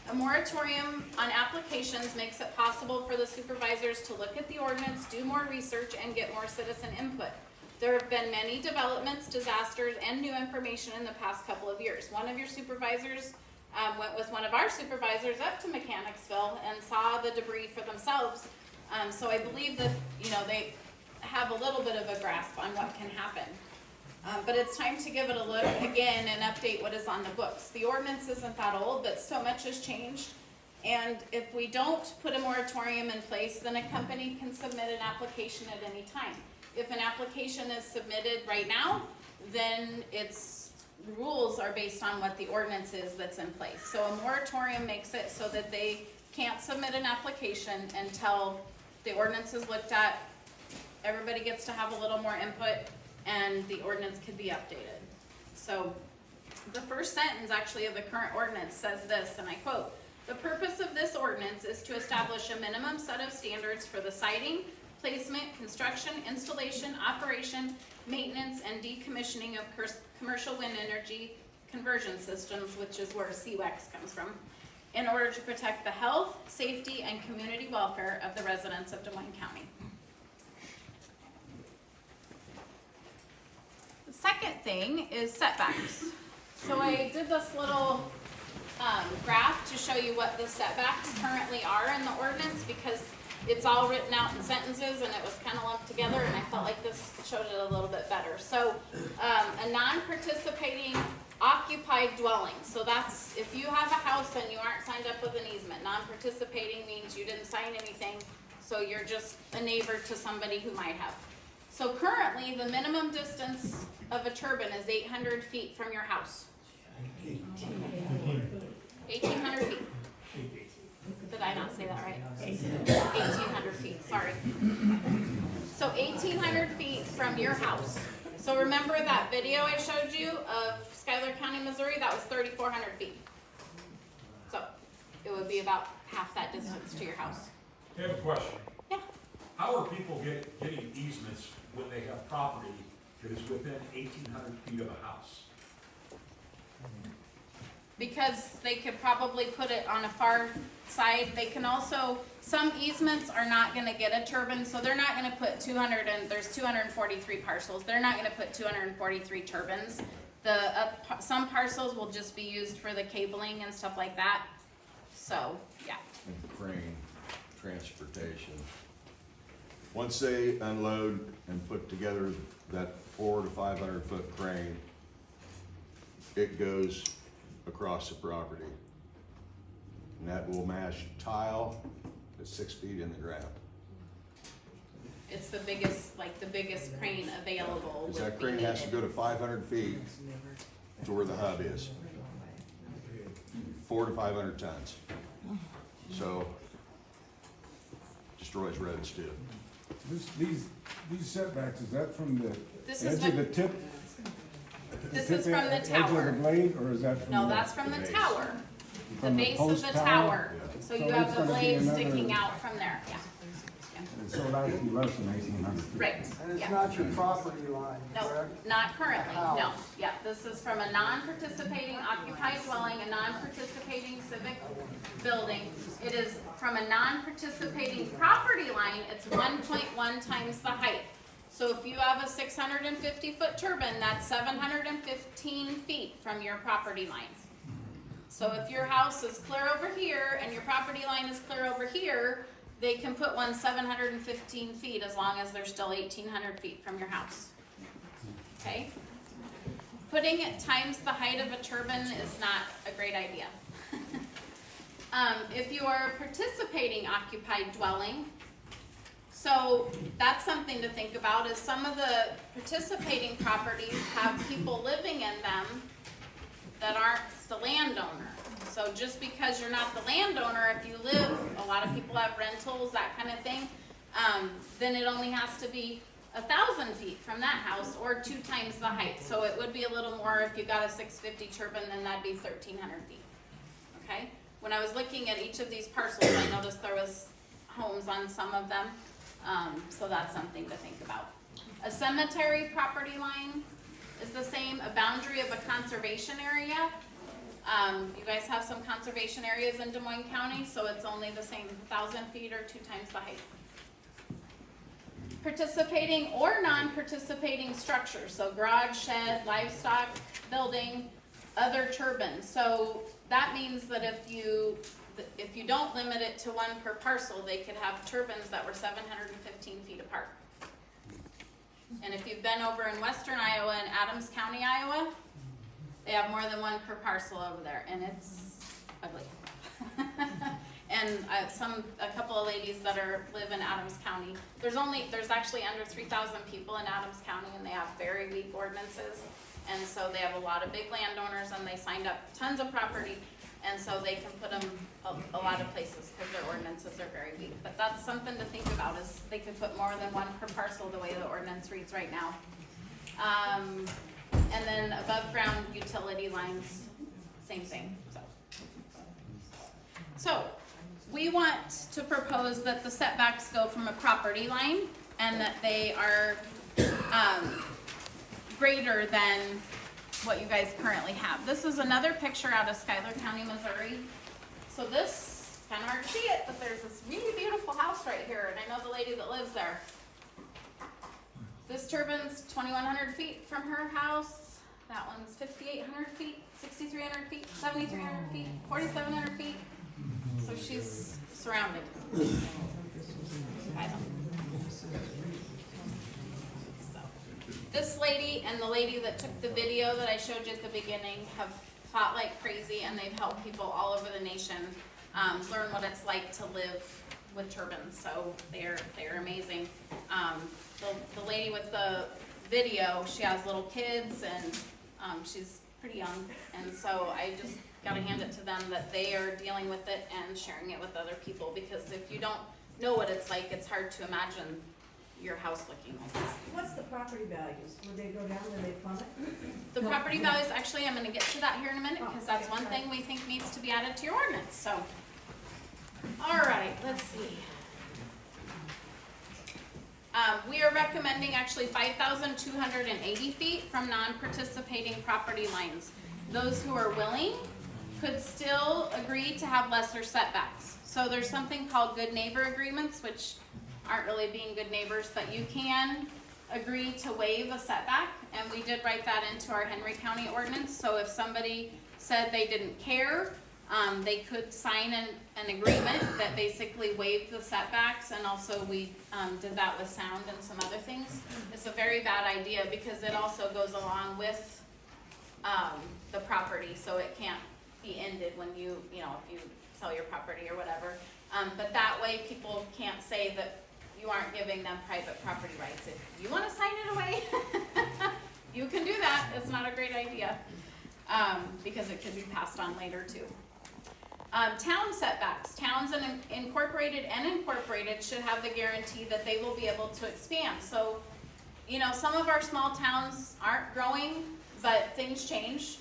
A moratorium on applications makes it possible for the supervisors to look at the ordinance, do more research, and get more citizen input. There have been many developments, disasters, and new information in the past couple of years. One of your supervisors went with one of our supervisors up to Mechanicsville and saw the debris for themselves. So I believe that, they have a little bit of a grasp on what can happen. But it's time to give it a look again and update what is on the books. The ordinance isn't that old, but so much has changed. And if we don't put a moratorium in place, then a company can submit an application at any time. If an application is submitted right now, then its rules are based on what the ordinance is that's in place. So a moratorium makes it so that they can't submit an application until the ordinance is looked at, everybody gets to have a little more input, and the ordinance could be updated. So the first sentence actually of the current ordinance says this, and I quote, "The purpose of this ordinance is to establish a minimum set of standards for the siting, placement, construction, installation, operation, maintenance, and decommissioning of commercial wind energy conversion systems," which is where CWECS comes from, "in order to protect the health, safety, and community welfare of the residents of Des Moines County." The second thing is setbacks. So I did this little graph to show you what the setbacks currently are in the ordinance, because it's all written out in sentences and it was kind of lumped together, and I felt like this showed it a little bit better. So a non-participating occupied dwelling. So that's if you have a house and you aren't signed up with an easement. Non-participating means you didn't sign anything, so you're just a neighbor to somebody who might have. So currently, the minimum distance of a turbine is 800 feet from your house. 1,800 feet. Did I not say that right? 1,800 feet, sorry. So 1,800 feet from your house. So remember that video I showed you of Schuyler County, Missouri? That was 3,400 feet. So it would be about half that distance to your house. I have a question. Yeah. How are people getting easements when they have property that is within 1,800 feet of a house? Because they could probably put it on a far side. They can also, some easements are not gonna get a turbine, so they're not gonna put there's 243 parcels. They're not gonna put 243 turbines. Some parcels will just be used for the cabling and stuff like that. So, yeah. And crane transportation. Once they unload and put together that 400 to 500 foot crane, it goes across the property. And that will mash tile at 6 feet in the ground. It's the biggest crane available. Because that crane has to go to 500 feet to where the hub is. 400 to 500 tons. So, destroys roads too. these setbacks, is that from the This edge is of the tip? This tip is from the edge of tower. the blade, or is that from the? No, that's from the base. tower. The From the base of post the tower? tower. Yeah. So So you have it's the gonna be blade another- sticking out from there, yeah. So that would be less than 1,800 feet. Right, And it's yeah. not your property line, No, correct? not currently, no. House. Yeah, this is from a non-participating occupied dwelling, a non-participating civic building. It is from a non-participating property line, it's 1.1 times the height. So if you have a 650 foot turbine, that's 715 feet from your property line. So if your house is clear over here and your property line is clear over here, they can put one 715 feet as long as they're still 1,800 feet from your house. Okay? Putting it times the height of a turbine is not a great idea. If you are participating occupied dwelling, so that's something to think about, is some of the participating properties have people living in them that aren't the landowner. So just because you're not the landowner, if you live, a lot of people have rentals, that kind of thing, then it only has to be 1,000 feet from that house or 2 times the height. So it would be a little more if you got a 650 turbine, then that'd be 1,300 feet. Okay? When I was looking at each of these parcels, I noticed there was homes on some of them. So that's something to think about. A cemetery property line is the same. A boundary of a conservation area. You guys have some conservation areas in Des Moines County, so it's only the same 1,000 feet or 2 times the height. Participating or non-participating structures, so garage, shed, livestock, building, other turbines. So that means that if you don't limit it to 1 per parcel, they could have turbines that were 715 feet apart. And if you've been over in western Iowa and Adams County, Iowa, they have more than 1 per parcel over there, and it's ugly. And a couple of ladies that live in Adams County. There's actually under 3,000 people in Adams County, and they have very weak ordinances. And so they have a lot of big landowners, and they signed up tons of property, and so they can put them a lot of places because their ordinances are very weak. But that's something to think about, is they could put more than 1 per parcel the way the ordinance reads right now. And then above ground utility lines, same thing. So we want to propose that the setbacks go from a property line and that they are greater than what you guys currently have. This is another picture out of Schuyler County, Missouri. So this, it's kind of hard to see it, but there's this really beautiful house right here, and I know the lady that lives there. This turbine's 2,100 feet from her house. That one's 5,800 feet, 6,300 feet, 7,300 feet, 4,700 feet. So she's surrounded. So, this lady and the lady that took the video that I showed you at the beginning have fought like crazy, and they've helped people all over the nation learn what it's like to live with turbines. So they're amazing. The lady with the video, she has little kids, and she's pretty young, and so I just gotta hand it to them that they are dealing with it and sharing it with other people, because if you don't know what it's like, it's hard to imagine your house looking like this. What's the property values? Would they go down, would they plummet? The property values, actually, I'm gonna get to that here in a minute, because that's one thing we think needs to be added to your ordinance, so. All right, let's see. We are recommending actually 5,280 feet from non-participating property lines. Those who are willing could still agree to have lesser setbacks. So there's something called good neighbor agreements, which aren't really being good neighbors, but you can agree to waive a setback, and we did write that into our Henry County ordinance. So if somebody said they didn't care, they could sign an agreement that basically waived the setbacks, and also we did that with sound and some other things. It's a very bad idea because it also goes along with the property, so it can't be ended when if you sell your property or whatever. But that way people can't say that you aren't giving them private property rights. If you want to sign it away, you can do that. It's not a great idea because it could be passed on later too. Town setbacks. Towns and incorporated should have the guarantee that they will be able to expand. So, some of our small towns aren't growing, but things change.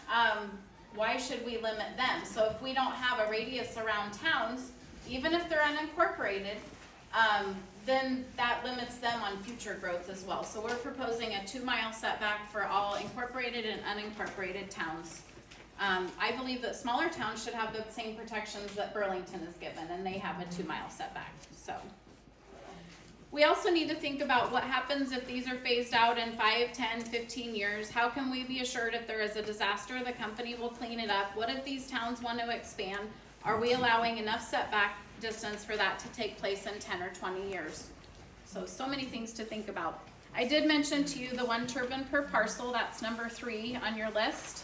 Why should we limit them? So if we don't have a radius around towns, even if they're unincorporated, then that limits them on future growth as well. So we're proposing a 2-mile setback for all incorporated and unincorporated towns. I believe that smaller towns should have the same protections that Burlington is given, and they have a 2-mile setback. So We also need to think about what happens if these are phased out in 5, 10, 15 years. How can we be assured if there is a disaster, the company will clean it up? What if these towns want to expand? Are we allowing enough setback distance for that to take place in 10 or 20 years? So many things to think about. I did mention to you the 1 turbine per parcel. That's number 3 on your list.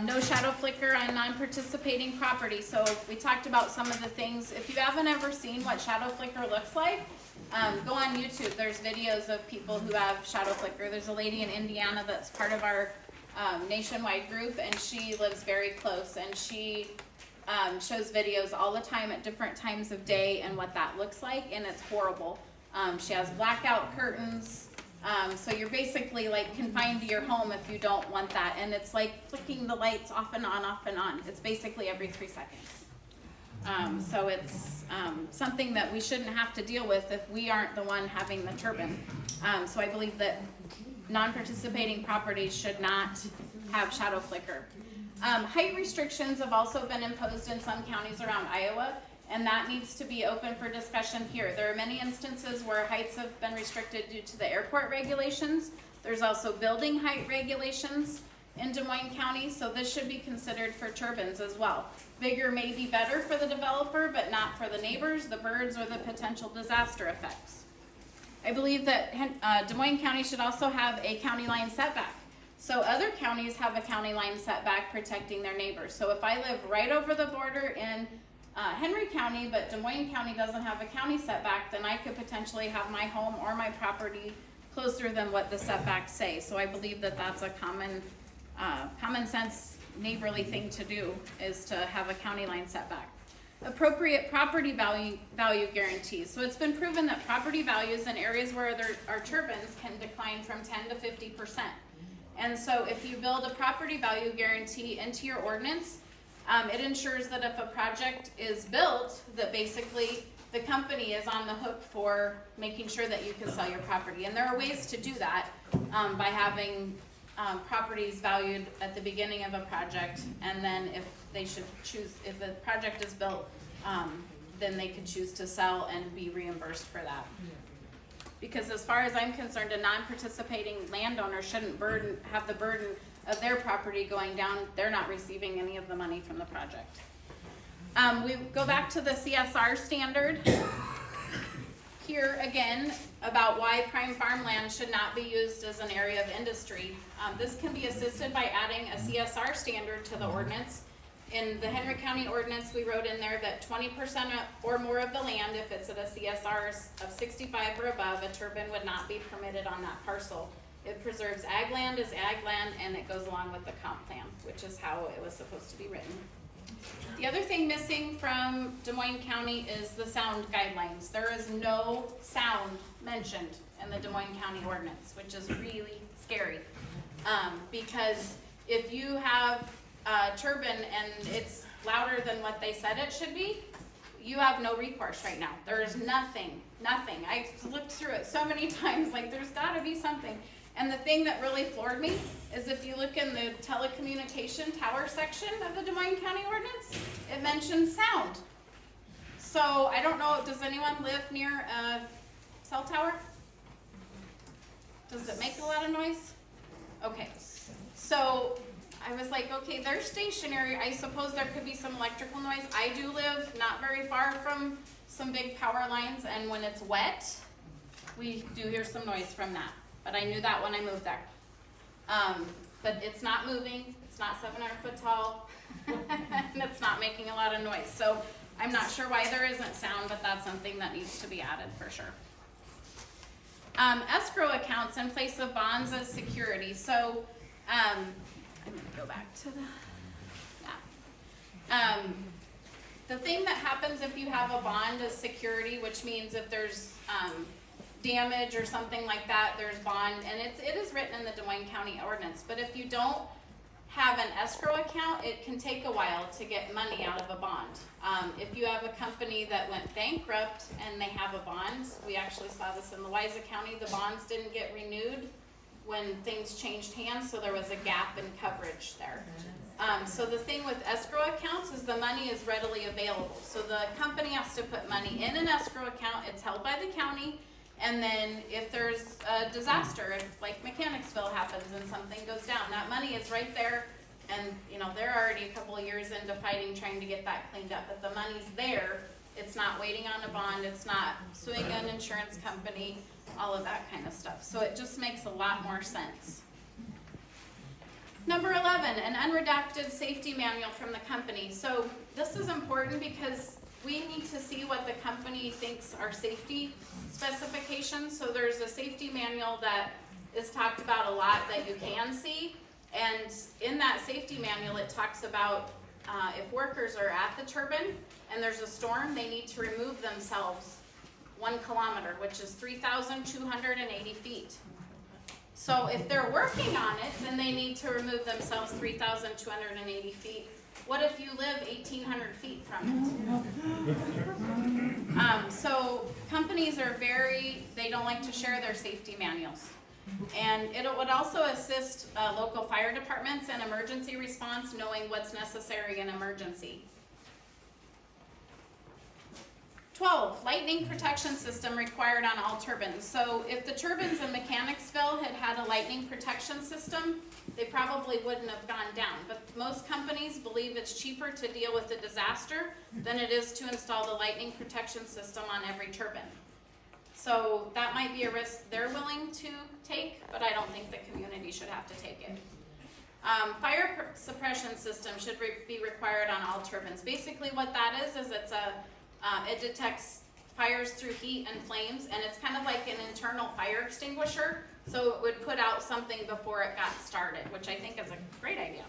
No shadow flicker on non-participating property. So we talked about some of the things. If you haven't ever seen what shadow flicker looks like, go on YouTube. There's videos of people who have shadow flicker. There's a lady in Indiana that's part of our nationwide group, and she lives very close, and she shows videos all the time at different times of day and what that looks like, and it's horrible. She has blackout curtains. So you're basically like confined to your home if you don't want that, and it's like flicking the lights off and on, off and on. It's basically every 3 seconds. So it's something that we shouldn't have to deal with if we aren't the one having the turbine. So I believe that non-participating properties should not have shadow flicker. Height restrictions have also been imposed in some counties around Iowa, and that needs to be open for discussion here. There are many instances where heights have been restricted due to the airport regulations. There's also building height regulations in Des Moines County, so this should be considered for turbines as well. Bigger may be better for the developer, but not for the neighbors, the birds, or the potential disaster effects. I believe that Des Moines County should also have a county line setback. So other counties have a county line setback protecting their neighbors. So if I live right over the border in Henry County, but Des Moines County doesn't have a county setback, then I could potentially have my home or my property closer than what the setbacks say. So I believe that that's a common sense neighborly thing to do, is to have a county line setback. Appropriate property value guarantees. So it's been proven that property values in areas where there are turbines can decline from 10 to 50%. And so if you build a property value guarantee into your ordinance, it ensures that if a project is built, that basically the company is on the hook for making sure that you can sell your property. And there are ways to do that by having properties valued at the beginning of a project, and then if they should choose, if the project is built, then they could choose to sell and be reimbursed for that. Because as far as I'm concerned, a non-participating landowner shouldn't have the burden of their property going down. They're not receiving any of the money from the project. We go back to the CSR standard. Here again, about why prime farmland should not be used as an area of industry. This can be assisted by adding a CSR standard to the ordinance. In the Henry County ordinance, we wrote in there that 20% or more of the land, if it's at a CSR of 65 or above, a turbine would not be permitted on that parcel. It preserves ag land as ag land, and it goes along with the comp plan, which is how it was supposed to be written. The other thing missing from Des Moines County is the sound guidelines. There is no sound mentioned in the Des Moines County ordinance, which is really scary. Because if you have a turbine and it's louder than what they said it should be, you have no recourse right now. There is nothing. I looked through it so many times, like there's gotta be something. And the thing that really floored me is if you look in the telecommunication tower section of the Des Moines County ordinance, it mentions sound. So I don't know, does anyone live near a cell tower? Does it make a lot of noise? Okay, so I was like, okay, they're stationary. I suppose there could be some electrical noise. I do live not very far from some big power lines, and when it's wet, we do hear some noise from that. But I knew that when I moved there. But it's not moving, it's not 700 foot tall, and it's not making a lot of noise. So I'm not sure why there isn't sound, but that's something that needs to be added for sure. Escrow accounts in place of bonds as security. So I'm gonna go back to that. The thing that happens if you have a bond as security, which means if there's damage or something like that, there's bond, and it is written in the Des Moines County ordinance. But if you don't have an escrow account, it can take a while to get money out of a bond. If you have a company that went bankrupt and they have a bond, we actually saw this in Louisa County, the bonds didn't get renewed when things changed hands, so there was a gap in coverage there. So the thing with escrow accounts is the money is readily available. So the company has to put money in an escrow account, it's held by the county, and then if there's a disaster, if like Mechanicsville happens and something goes down, that money is right there. And you know, they're already a couple of years into fighting, trying to get that cleaned up, but the money's there. It's not waiting on a bond, it's not suing an insurance company, all of that kind of stuff. So it just makes a lot more sense. Number 11, an unredacted safety manual from the company. So this is important because we need to see what the company thinks are safety specifications. So there's a safety manual that is talked about a lot that you can see. And in that safety manual, it talks about if workers are at the turbine and there's a storm, they need to remove themselves 1 kilometer, which is 3,280 feet. So if they're working on it, then they need to remove themselves 3,280 feet. What if you live 1,800 feet from it? So companies are they don't like to share their safety manuals. And it would also assist local fire departments and emergency response knowing what's necessary in emergency. 12, lightning protection system required on all turbines. So if the turbines in Mechanicsville had a lightning protection system, they probably wouldn't have gone down. But most companies believe it's cheaper to deal with a disaster than it is to install the lightning protection system on every turbine. So that might be a risk they're willing to take, but I don't think the community should have to take it. Fire suppression system should be required on all turbines. Basically what that is it detects fires through heat and flames, and it's kind of like an internal fire extinguisher, so it would put out something before it got started, which I think is a great idea.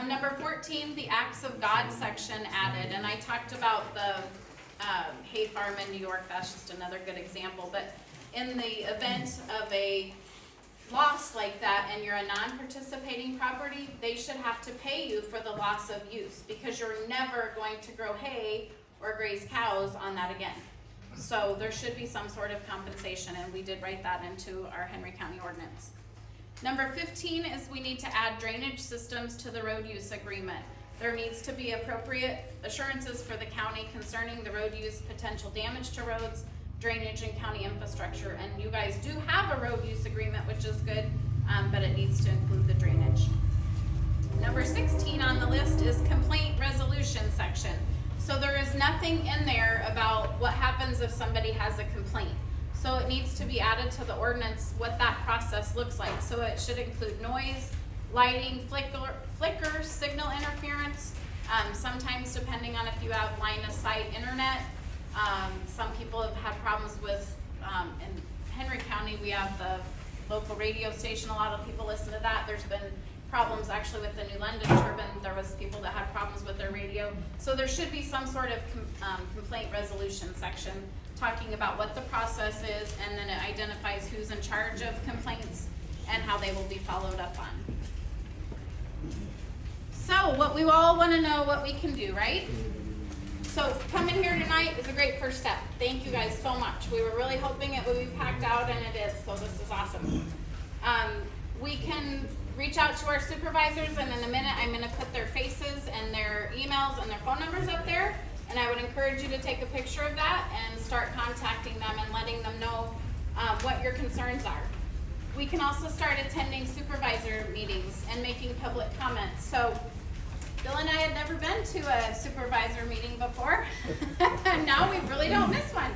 Number 14, the Acts of God section added, and I talked about the hay farm in New York. That's just another good example, but in the event of a loss like that and you're a non-participating property, they should have to pay you for the loss of use because you're never going to grow hay or graze cows on that again. So there should be some sort of compensation, and we did write that into our Henry County ordinance. Number 15 is we need to add drainage systems to the road use agreement. There needs to be appropriate assurances for the county concerning the road use, potential damage to roads, drainage, and county infrastructure. And you guys do have a road use agreement, which is good, but it needs to include the drainage. Number 16 on the list is complaint resolution section. So there is nothing in there about what happens if somebody has a complaint. So it needs to be added to the ordinance what that process looks like. So it should include noise, lighting, flickers, signal interference. Sometimes depending on if you have line of sight internet, some people have had problems with, in Henry County we have the local radio station, a lot of people listen to that. There's been problems actually with the New London turbine. There was people that had problems with their radio. So there should be some sort of complaint resolution section talking about what the process is, and then it identifies who's in charge of complaints and how they will be followed up on. So what we all want to know what we can do, right? So coming here tonight is a great first step. Thank you guys so much. We were really hoping it would be packed out, and it is, so this is awesome. We can reach out to our supervisors, and in a minute I'm going to put their faces and their emails and their phone numbers up there, and I would encourage you to take a picture of that and start contacting them and letting them know what your concerns are. We can also start attending supervisor meetings and making public comments. So Bill and I had never been to a supervisor meeting before, and now we really don't miss one.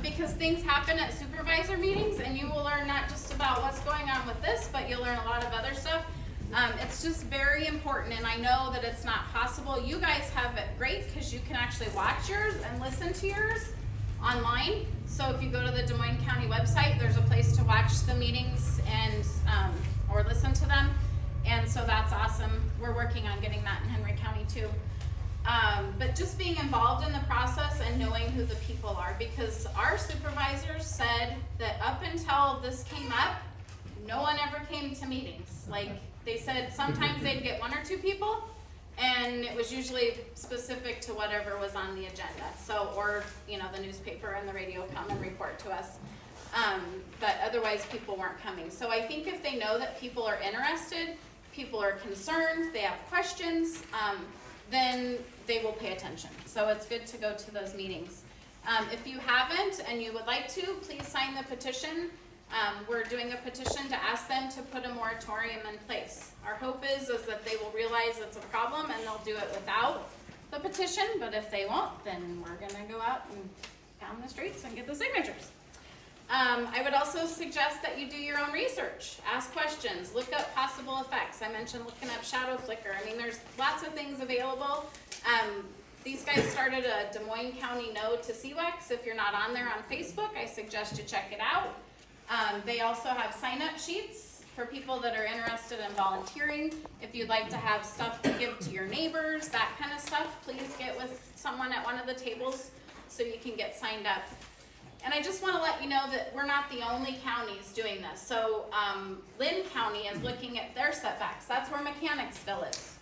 Because things happen at supervisor meetings, and you will learn not just about what's going on with this, but you'll learn a lot of other stuff. It's just very important, and I know that it's not possible. You guys have it great because you can actually watch yours and listen to yours online. So if you go to the Des Moines County website, there's a place to watch the meetings and or listen to them. And so that's awesome. We're working on getting that in Henry County too. But just being involved in the process and knowing who the people are, because our supervisors said that up until this came up, no one ever came to meetings. Like they said sometimes they'd get 1 or 2 people, and it was usually specific to whatever was on the agenda. So, or, you know, the newspaper and the radio come and report to us. But otherwise people weren't coming. So I think if they know that people are interested, people are concerned, they have questions, then they will pay attention. So it's good to go to those meetings. If you haven't and you would like to, please sign the petition. We're doing a petition to ask them to put a moratorium in place. Our hope is that they will realize it's a problem and they'll do it without the petition, but if they won't, then we're gonna go out and pound the streets and get the signatures. I would also suggest that you do your own research, ask questions, look up possible effects. I mentioned looking up shadow flicker. I mean, there's lots of things available. These guys started a Des Moines County No to CWECS. If you're not on there on Facebook, I suggest you check it out. They also have sign-up sheets for people that are interested in volunteering. If you'd like to have stuff to give to your neighbors, that kind of stuff, please get with someone at one of the tables so you can get signed up. And I just want to let you know that we're not the only counties doing this. So Lynn County is looking at their setbacks. That's where Mechanicsville is.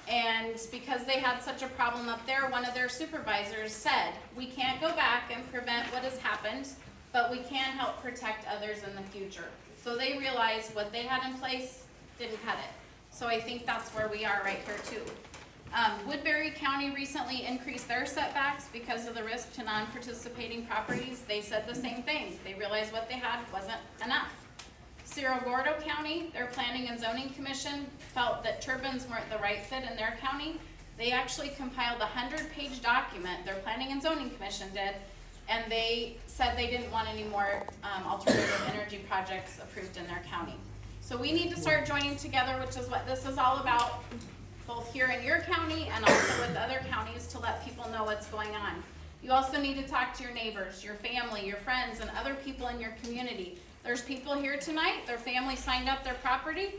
And because they had such a problem up there, one of their supervisors said, we can't go back and prevent what has happened, but we can help protect others in the future. So they realized what they had in place didn't cut it. So I think that's where we are right here too. Woodbury County recently increased their setbacks because of the risk to non-participating properties. They said the same thing. They realized what they had wasn't enough. Cerro Gordo County, their Planning and Zoning Commission felt that turbines weren't the right fit in their county. They actually compiled a 100-page document, their Planning and Zoning Commission did, and they said they didn't want any more alternative energy projects approved in their county. So we need to start joining together, which is what this is all about, both here in your county and also with other counties, to let people know what's going on. You also need to talk to your neighbors, your family, your friends, and other people in your community. There's people here tonight, their family signed up their property,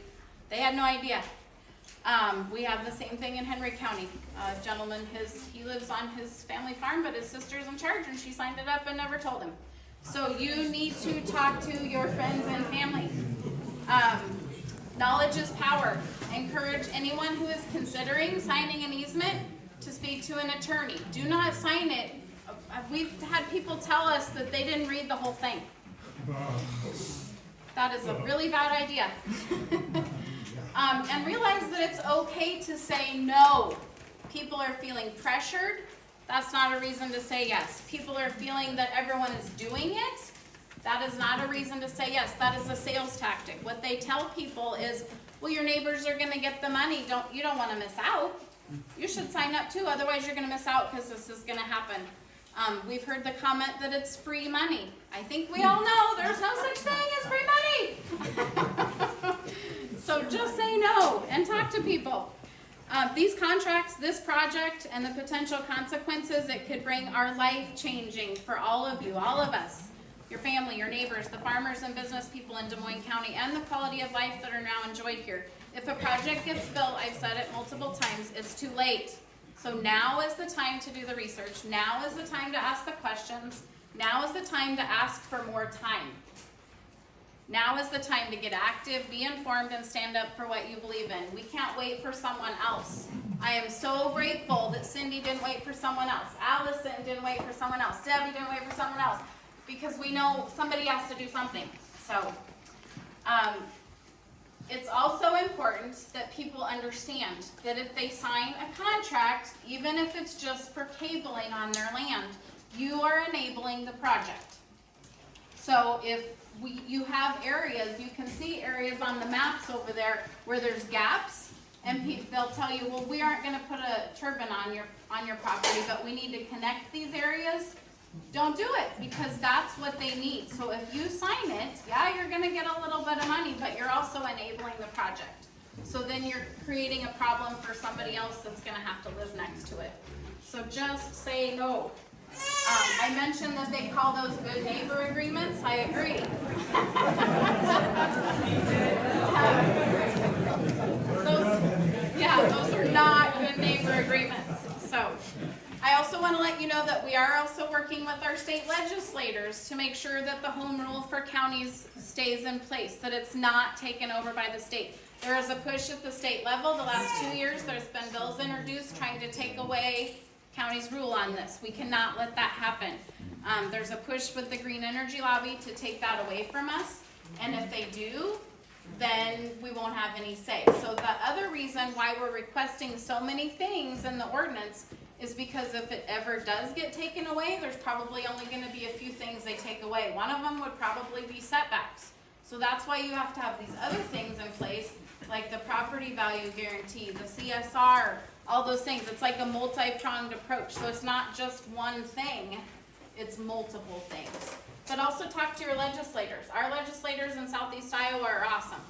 they had no idea. We have the same thing in Henry County. A gentleman, he lives on his family farm, but his sister's in charge and she signed it up and never told him. So you need to talk to your friends and family. Knowledge is power. Encourage anyone who is considering signing an easement to speak to an attorney. Do not sign it. We've had people tell us that they didn't read the whole thing. That is a really bad idea. And realize that it's okay to say no. People are feeling pressured. That's not a reason to say yes. People are feeling that everyone is doing it. That is not a reason to say yes. That is a sales tactic. What they tell people is, well, your neighbors are going to get the money. You don't want to miss out. You should sign up too, otherwise you're going to miss out because this is going to happen. We've heard the comment that it's free money. I think we all know there's no such thing as free money. So just say no and talk to people. These contracts, this project, and the potential consequences it could bring are life-changing for all of you, all of us. Your family, your neighbors, the farmers and business people in Des Moines County, and the quality of life that are now enjoyed here. If a project gets built, I've said it multiple times, it's too late. So now is the time to do the research. Now is the time to ask the questions. Now is the time to ask for more time. Now is the time to get active, be informed, and stand up for what you believe in. We can't wait for someone else. I am so grateful that Cindy didn't wait for someone else. Allison didn't wait for someone else. Debbie didn't wait for someone else. Because we know somebody has to do something. So it's also important that people understand that if they sign a contract, even if it's just for cabling on their land, you are enabling the project. So if you have areas, you can see areas on the maps over there where there's gaps, and they'll tell you, well, we aren't going to put a turbine on your property, but we need to connect these areas. Don't do it, because that's what they need. So if you sign it, yeah, you're going to get a little bit of money, but you're also enabling the project. So then you're creating a problem for somebody else that's going to have to live next to it. So just say no. I mentioned that they call those good neighbor agreements. I agree. Those are not good neighbor agreements. So I also want to let you know that we are also working with our state legislators to make sure that the home rule for counties stays in place, that it's not taken over by the state. There is a push at the state level. The last 2 years, there's been bills introduced trying to take away county's rule on this. We cannot let that happen. There's a push with the green energy lobby to take that away from us. And if they do, then we won't have any say. So the other reason why we're requesting so many things in the ordinance is because if it ever does get taken away, there's probably only gonna be a few things they take away. One of them would probably be setbacks. So that's why you have to have these other things in place, like the property value guarantee, the CSR, all those things. It's like a multi-pronged approach. So it's not just one thing, it's multiple things. But also talk to your legislators. Our legislators in Southeast Iowa are awesome.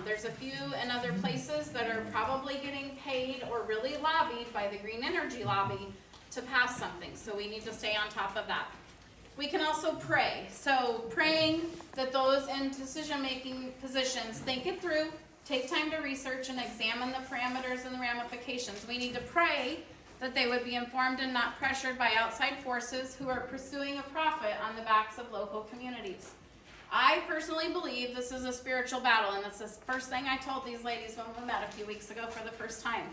There's a few in other places that are probably getting paid or really lobbied by the green energy lobby to pass something. So we need to stay on top of that. We can also pray. So praying that those in decision-making positions think it through, take time to research and examine the parameters and the ramifications. We need to pray that they would be informed and not pressured by outside forces who are pursuing a profit on the backs of local communities. I personally believe this is a spiritual battle, and that's the first thing I told these ladies when we met a few weeks ago for the first time,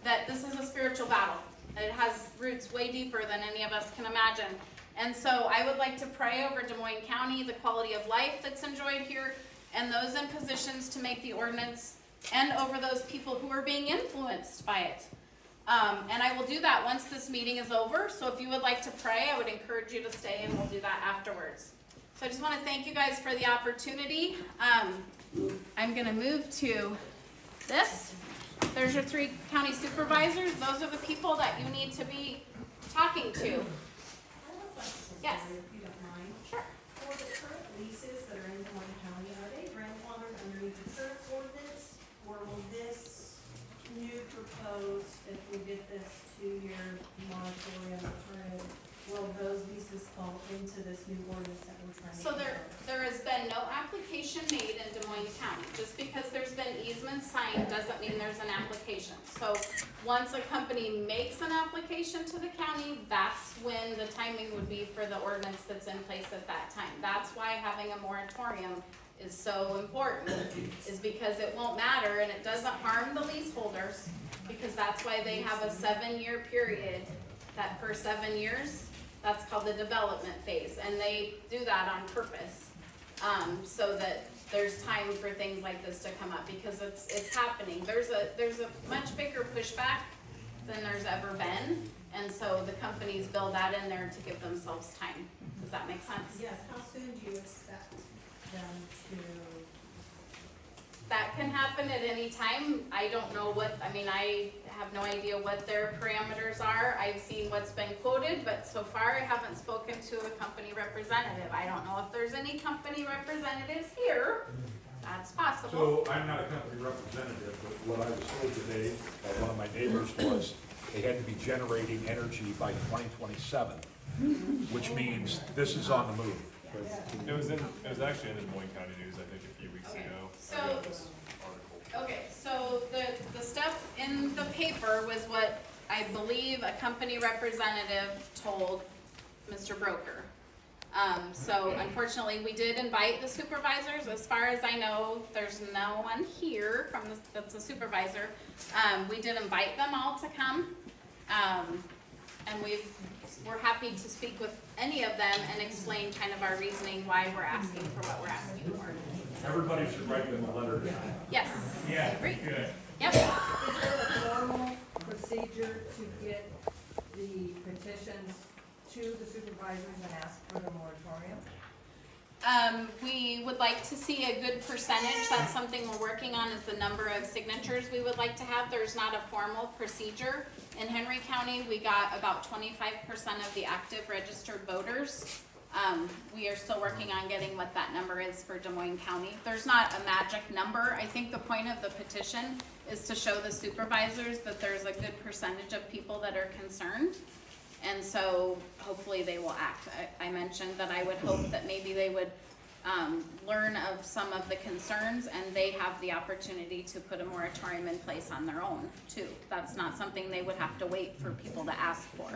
that this is a spiritual battle. It has roots way deeper than any of us can imagine. And so I would like to pray over Des Moines County, the quality of life that's enjoyed here, and those in positions to make the ordinance, and over those people who are being influenced by it. And I will do that once this meeting is over. So if you would like to pray, I would encourage you to stay, and we'll do that afterwards. So I just want to thank you guys for the opportunity. I'm going to move to this. There's your 3 county supervisors. Those are the people that you need to be talking to. Yes. If you don't mind. Sure. For the current leases that are in Des Moines County, are they grandfathered underneath the current ordinance? Or will this new proposed, if we get this 2-year moratorium alternative, will those leases fall into this new ordinance that we're trying to? So there has been no application made in Des Moines County. Just because there's been easements signed doesn't mean there's an application. So once a company makes an application to the county, that's when the timing would be for the ordinance that's in place at that time. That's why having a moratorium is so important, is because it won't matter and it doesn't harm the leaseholders, because that's why they have a 7-year period. That for 7 years, that's called the development phase, and they do that on purpose, so that there's time for things like this to come up, because it's happening. There's a much bigger pushback than there's ever been, and so the companies build that in there to give themselves time. Does that make sense? Yes, how soon do you expect them to? That can happen at any time. I don't know I have no idea what their parameters are. I've seen what's been quoted, but so far I haven't spoken to a company representative. I don't know if there's any company representatives here. That's possible. So I'm not a company representative, but what I was told today by one of my neighbors was they had to be generating energy by 2027, which means this is on the move. It was actually in the Des Moines County News, I think, a few weeks ago. So- I read this article. Okay, so the stuff in the paper was what I believe a company representative told Mr. Broker. So unfortunately, we did invite the supervisors. As far as I know, there's no one here that's a supervisor. We did invite them all to come. And we're happy to speak with any of them and explain kind of our reasoning why we're asking for what we're asking for. Everybody should write them a letter. Yes. Yeah. Great. Good. Yep. Is there a formal procedure to get the petitions to the supervisors and ask for the moratorium? We would like to see a good percentage. That's something we're working on, is the number of signatures we would like to have. There's not a formal procedure. In Henry County, we got about 25% of the active registered voters. We are still working on getting what that number is for Des Moines County. There's not a magic number. I think the point of the petition is to show the supervisors that there's a good percentage of people that are concerned. And so hopefully they will act. I mentioned that I would hope that maybe they would learn of some of the concerns, and they have the opportunity to put a moratorium in place on their own too. That's not something they would have to wait for people to ask for.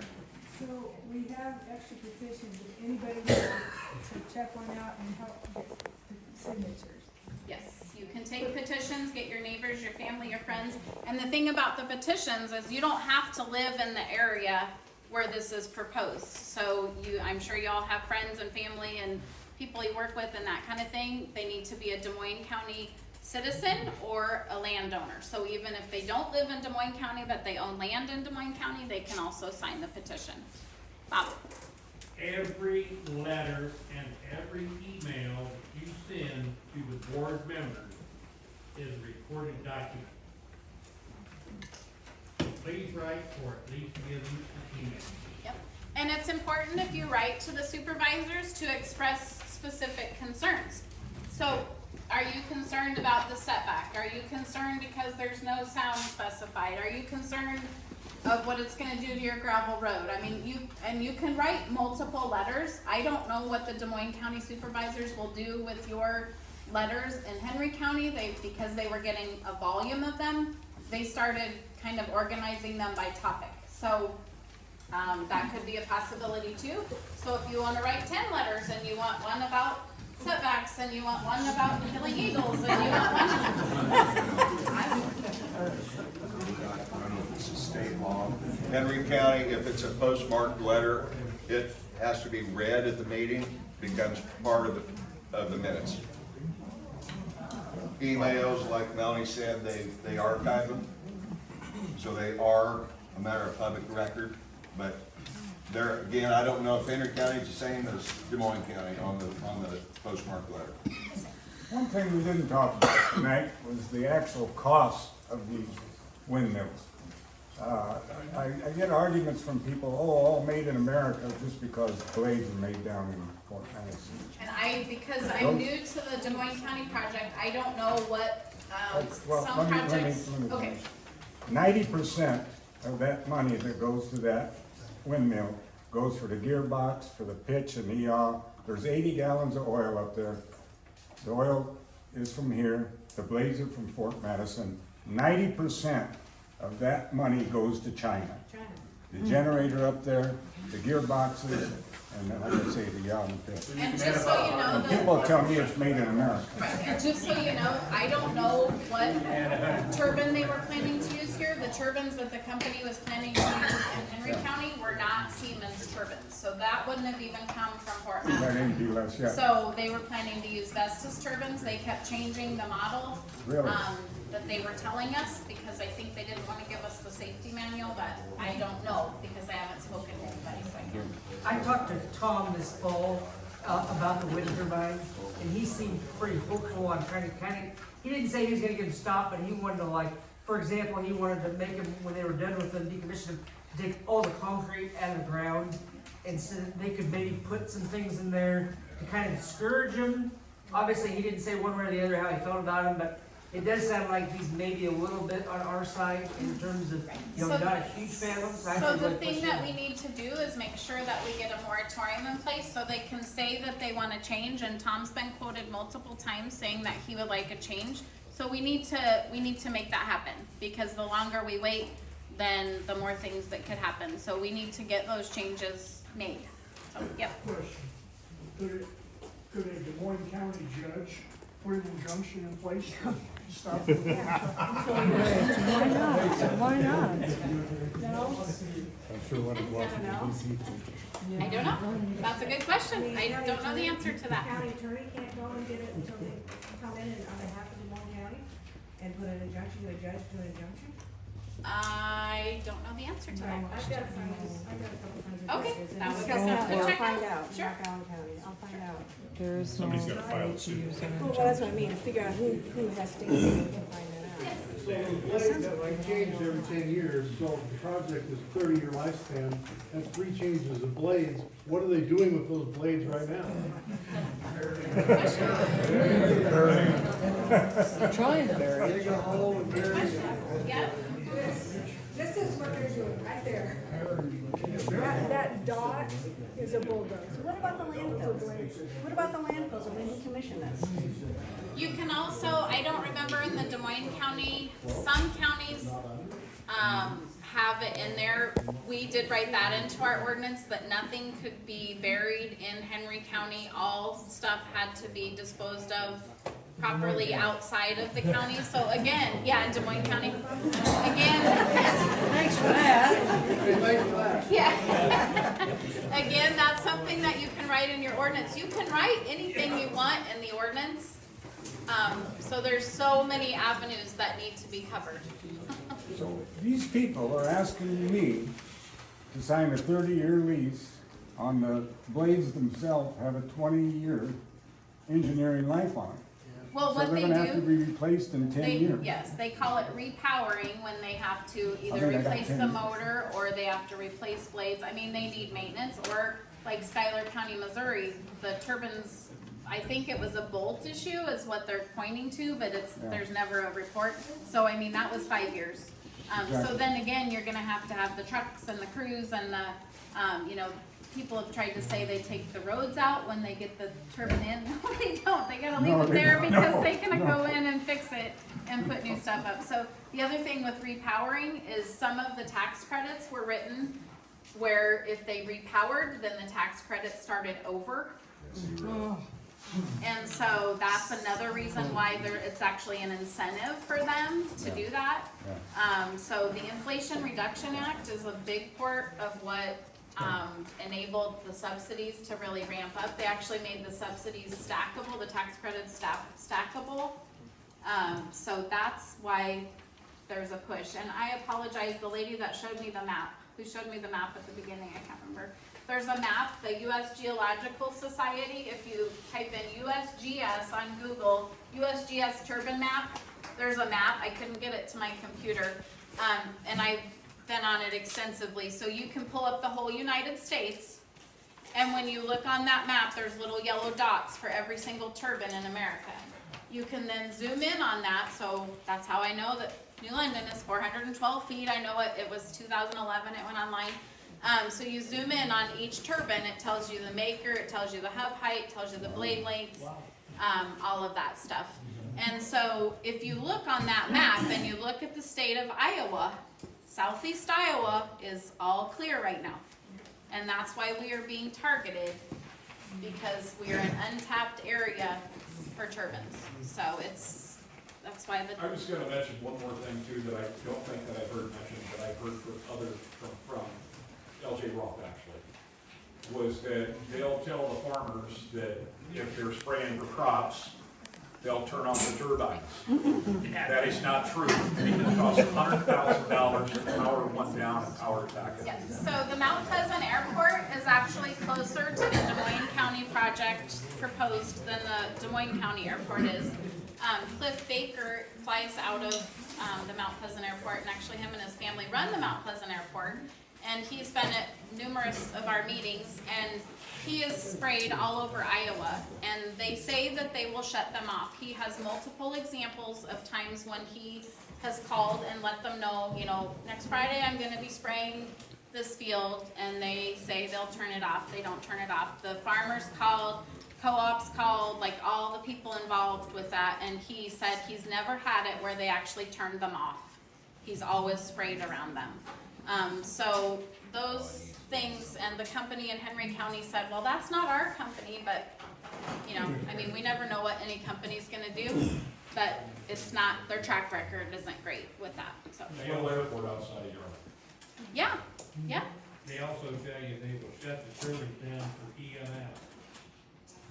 So we have extra petitions. If anybody wants to check one out and help get the signatures. Yes, you can take petitions, get your neighbors, your family, your friends. And the thing about the petitions is you don't have to live in the area where this is proposed. So I'm sure you all have friends and family and people you work with and that kind of thing, they need to be a Des Moines County citizen or a landowner. So even if they don't live in Des Moines County, but they own land in Des Moines County, they can also sign the petition. Bob? Every letter and every email that you send to the board members is a recorded document. Please write or at least give them an email. Yep. And it's important if you write to the supervisors to express specific concerns. So, are you concerned about the setback? Are you concerned because there's no sound specified? Are you concerned of what it's gonna do to your gravel road? I mean, you can write multiple letters. I don't know what the Des Moines County supervisors will do with your letters in Henry County. Because they were getting a volume of them, they started kind of organizing them by topic. So that could be a possibility too. So if you want to write 10 letters and you want one about setbacks and you want one about killing eagles and you want one. I don't know if it's a state law. Henry County, if it's a postmarked letter, it has to be read at the meeting, becomes part of the minutes. Emails, like Melanie said, they archive them, so they are a matter of public record. But there again, I don't know if Henry County is the same as Des Moines County on the postmarked letter. One thing we didn't talk about tonight was the actual cost of these windmills. I get arguments from people, all made in America, just because blades are made down in Fort Madison. And because I'm new to the Des Moines County project, I don't know what Well, some let me projects. finish. Okay. 90% of that money that goes to that windmill goes for the gearbox, for the pitch and the yaw. There's 80 gallons of oil up there. The oil is from here, the blades are from Fort Madison. 90% of that money goes to China. The generator up there, the gearboxes, and then, like I say, the yaw and the pitch. And just so you know, And people tell me it's made in America. and just so you know, I don't know what turbine they were planning to use here. The turbines that the company was planning to use in Henry County were not Siemens turbines, so that wouldn't have even come from Fort That Madison. ain't be less, yeah. So they were planning to use Vestas turbines. They kept changing the model Really? that they were telling us because I think they didn't want to give us the safety manual, but I don't know because I haven't spoken to anybody, so I can't. I talked to Tom this fall about the wind turbine, and he seemed pretty hopeful on trying to he didn't say he was gonna get them stopped, but he wanted to, like, for example, he wanted to make them, when they were done with them, decommission them, dig all the concrete out of the ground, and so that they could maybe put some things in there to kind of discourage them. Obviously, he didn't say one way or the other how he felt about them, but it does sound like he's maybe a little bit on our side in terms of, you know, So- not a huge fan of them. I So think the we'll thing push that it. we need to do is make sure that we get a moratorium in place so they can say that they want to change, and Tom's been quoted multiple times saying that he would like a change. So we need to make that happen, because the longer we wait, then the more things that could happen. So we need to get those changes made. So, yep. Could a Des Moines County judge put an injunction in place to stop it? Why not? I'm sure one of Washington DC. I don't know. That's a good question. I don't know the answer to The that. county attorney can't go and get it until they come in and on behalf of Des Moines County and put an injunction, to a judge to an injunction? I don't know the answer to that I've question. got a friend, I've got a couple friends who Okay, judges, and that would he's be got something to I'll check find out. out, Sure. Knock Island County, I'll find out. There is no Somebody's got to file right to suit. use an Well, that's what I mean, to figure out who has standing to find that out. Blades that like change every 10 years, so if the project is 30-year lifespan, that's 3 changes of blades. What are they doing with those blades right now? They're trying to bury it. Dig a hole and bury it. Yep. This is what they're doing, right there. That dot is a bulldozer. What about the landfills? What about the landfills, when we commission this? You can also, I don't remember in the Des Moines County, some counties have it in there. We did write that into our ordinance, that nothing could be buried in Henry County. All stuff had to be disposed of properly outside of the county. So again, yeah, in Des Moines County. Again. Thanks for that. Yeah. Again, again, that's something that you can write in your ordinance. You can write anything you want in the ordinance. So there's so many avenues that need to be covered. So these people are asking me to sign a 30-year lease on the blades themselves, have a 20-year engineering life on it. Well, So what they're they gonna have to do, be replaced in 10 years. yes, they call it repowering when they have to either Okay, I got replace 10 the years. motor or they have to replace blades. I mean, they need maintenance, or like Schuyler County, Missouri, the turbines, I think it was a bolt issue is what they're pointing to, but Yeah. there's never a report. So, I mean, that was 5 years. So Exactly. then again, you're gonna have to have the trucks and the crews and the, you know, people have tried to say they take the roads out when they get the turbine in. No, they don't. They gotta leave No, it they there don't. because No, they can no. go in and fix it and put new stuff up. So the other thing with repowering is some of the tax credits were written where if they repowered, then the tax credit started over. And so that's another reason why it's actually an incentive for them to do that. So the Inflation Reduction Act is a big part of what enabled the subsidies to really ramp up. They actually made the subsidies stackable, the tax credits stackable. So that's why there's a push. And I apologize, the lady that showed me the map, who showed me the map at the beginning, I can't remember. There's a map, the U.S. Geological Society, if you type in USGS on Google, USGS turbine map, there's a map, I couldn't get it to my computer, and I've been on it extensively, so you can pull up the whole United States, and when you look on that map, there's little yellow dots for every single turbine in America. You can then zoom in on that, so that's how I know that New London is 412 feet, I know it was 2011, it went online. So you zoom in on each turbine, it tells you the maker, it tells you the hub height, tells you the blade length, all of that stuff. And so if you look on that map and you look at the state of Iowa, southeast Iowa is all clear right now. And that's why we are being targeted, because we are an untapped area for turbines. So that's why I was gonna mention one more thing too that I don't think that I've heard mentioned, but I've heard from LJ Roth actually, was that they'll tell the farmers that if they're spraying for crops, they'll turn on the turbines. That is not true. It costs $100,000 to power one down and power back up. Yeah, so the Mount Pleasant Airport is actually closer to the Des Moines County project proposed than the Des Moines County Airport is. Cliff Baker flies out of the Mount Pleasant Airport, and actually him and his family run the Mount Pleasant Airport. And he's been at numerous of our meetings, and he is sprayed all over Iowa, and they say that they will shut them off. He has multiple examples of times when he has called and let them know, you know, next Friday I'm gonna be spraying this field, and they say they'll turn it off. They don't turn it off. The farmers called, co-ops called, like all the people involved with that, and he said he's never had it where they actually turned them off. He's always sprayed around them. So those things, and the company in Henry County said, well, that's not our company, but, you know, I mean, we never know what any company's gonna do, but it's not, their track record isn't great with that, so. They have an airport outside of your. Yeah, yeah. They also tell you they will shut the turbines down for EMS,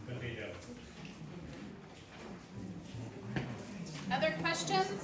but they don't. Other questions?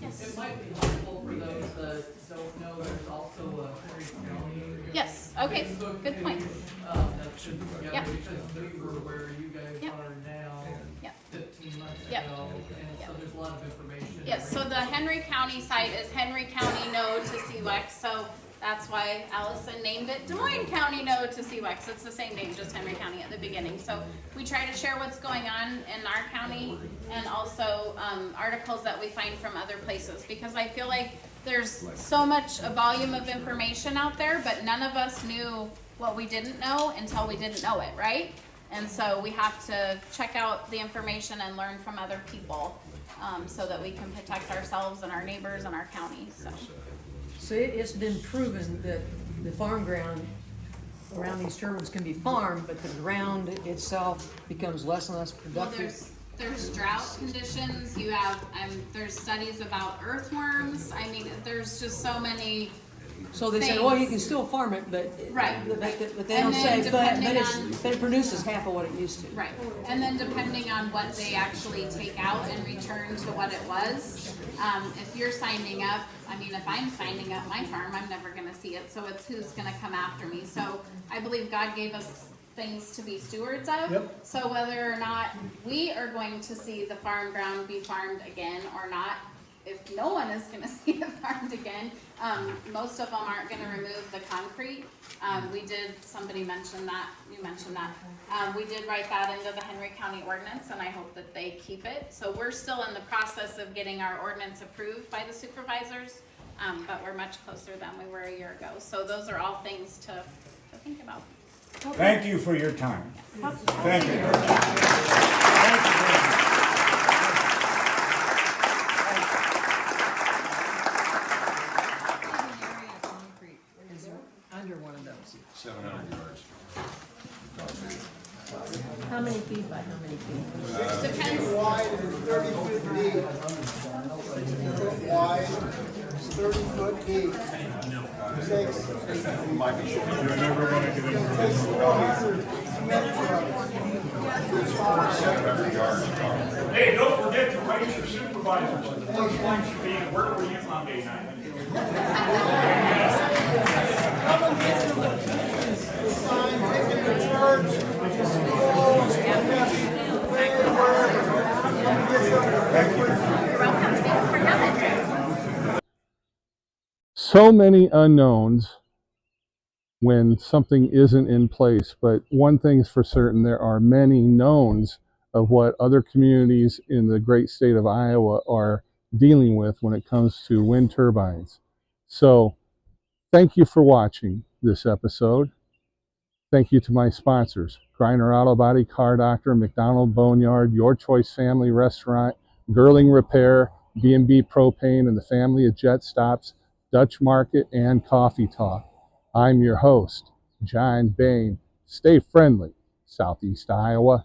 Yes. It might be helpful for those that don't know, there's also a Henry County. Yes, okay, Facebook good point. page, that should be together, Yep. because we were where you guys Yep. are now, Yep. 15 months Yep. ago, and so there's a lot of information. Yes, so the Henry County site is Henry County No to CWECS, so that's why Allison named it Des Moines County No to CWECS. It's the same name, just Henry County at the beginning. So we try to share what's going on in our county, and also articles that we find from other places, because I feel like there's so much a volume of information out there, but none of us knew what we didn't know until we didn't know it, right? And so we have to check out the information and learn from other people, so that we can protect ourselves and our neighbors and our county, so. So it's been proven that the farm ground around these turbines can be farmed, but the ground itself becomes less and less Well, productive. there's drought conditions, you have, there's studies about earthworms, I mean, there's just so many So they say, well, you can still farm it, but. Right. But they And don't then say, but depending it produces half of what it used to. Right, and then depending on what they actually take out and return to what it was, if you're signing up, I mean, if I'm signing up my farm, I'm never gonna see it, so it's who's gonna come after me. So I believe God gave us things to be stewards of. Yep. So whether or not we are going to see the farm ground be farmed again or not, if no one is gonna see it farmed again, most of them aren't gonna remove the concrete. Somebody mentioned that, you mentioned that. We did write that into the Henry County ordinance, and I hope that they keep it. So we're still in the process of getting our ordinance approved by the supervisors, but we're much closer than we were a year ago. So those are all things to think about. Thank you for your time. Thank you. Under one of those. 700 yards. How many feet by how many feet? Depends. Wide and 30 foot deep. Foot wide, 30 foot deep. Takes, Might be short. You never want to get into takes 400 cement trucks. 700 yards. Hey, don't forget to write your supervisors. The first one should be, where were you Monday night? Come and get the sign, take it to church, to schools, So many unknowns when something isn't in place, but one thing's for certain, there are many knowns of what other communities in the great state of Iowa are dealing with when it comes to wind turbines. So thank you for watching this episode. Thank you to my sponsors, Griner Auto Body, Car Doctor, McDonald Boneyard, Your Choice Family Restaurant, Girling Repair, B&B Propane, and the family of Jet Stops, Dutch Market, and Coffee Talk. I'm your host, John Bain. Stay friendly, Southeast Iowa.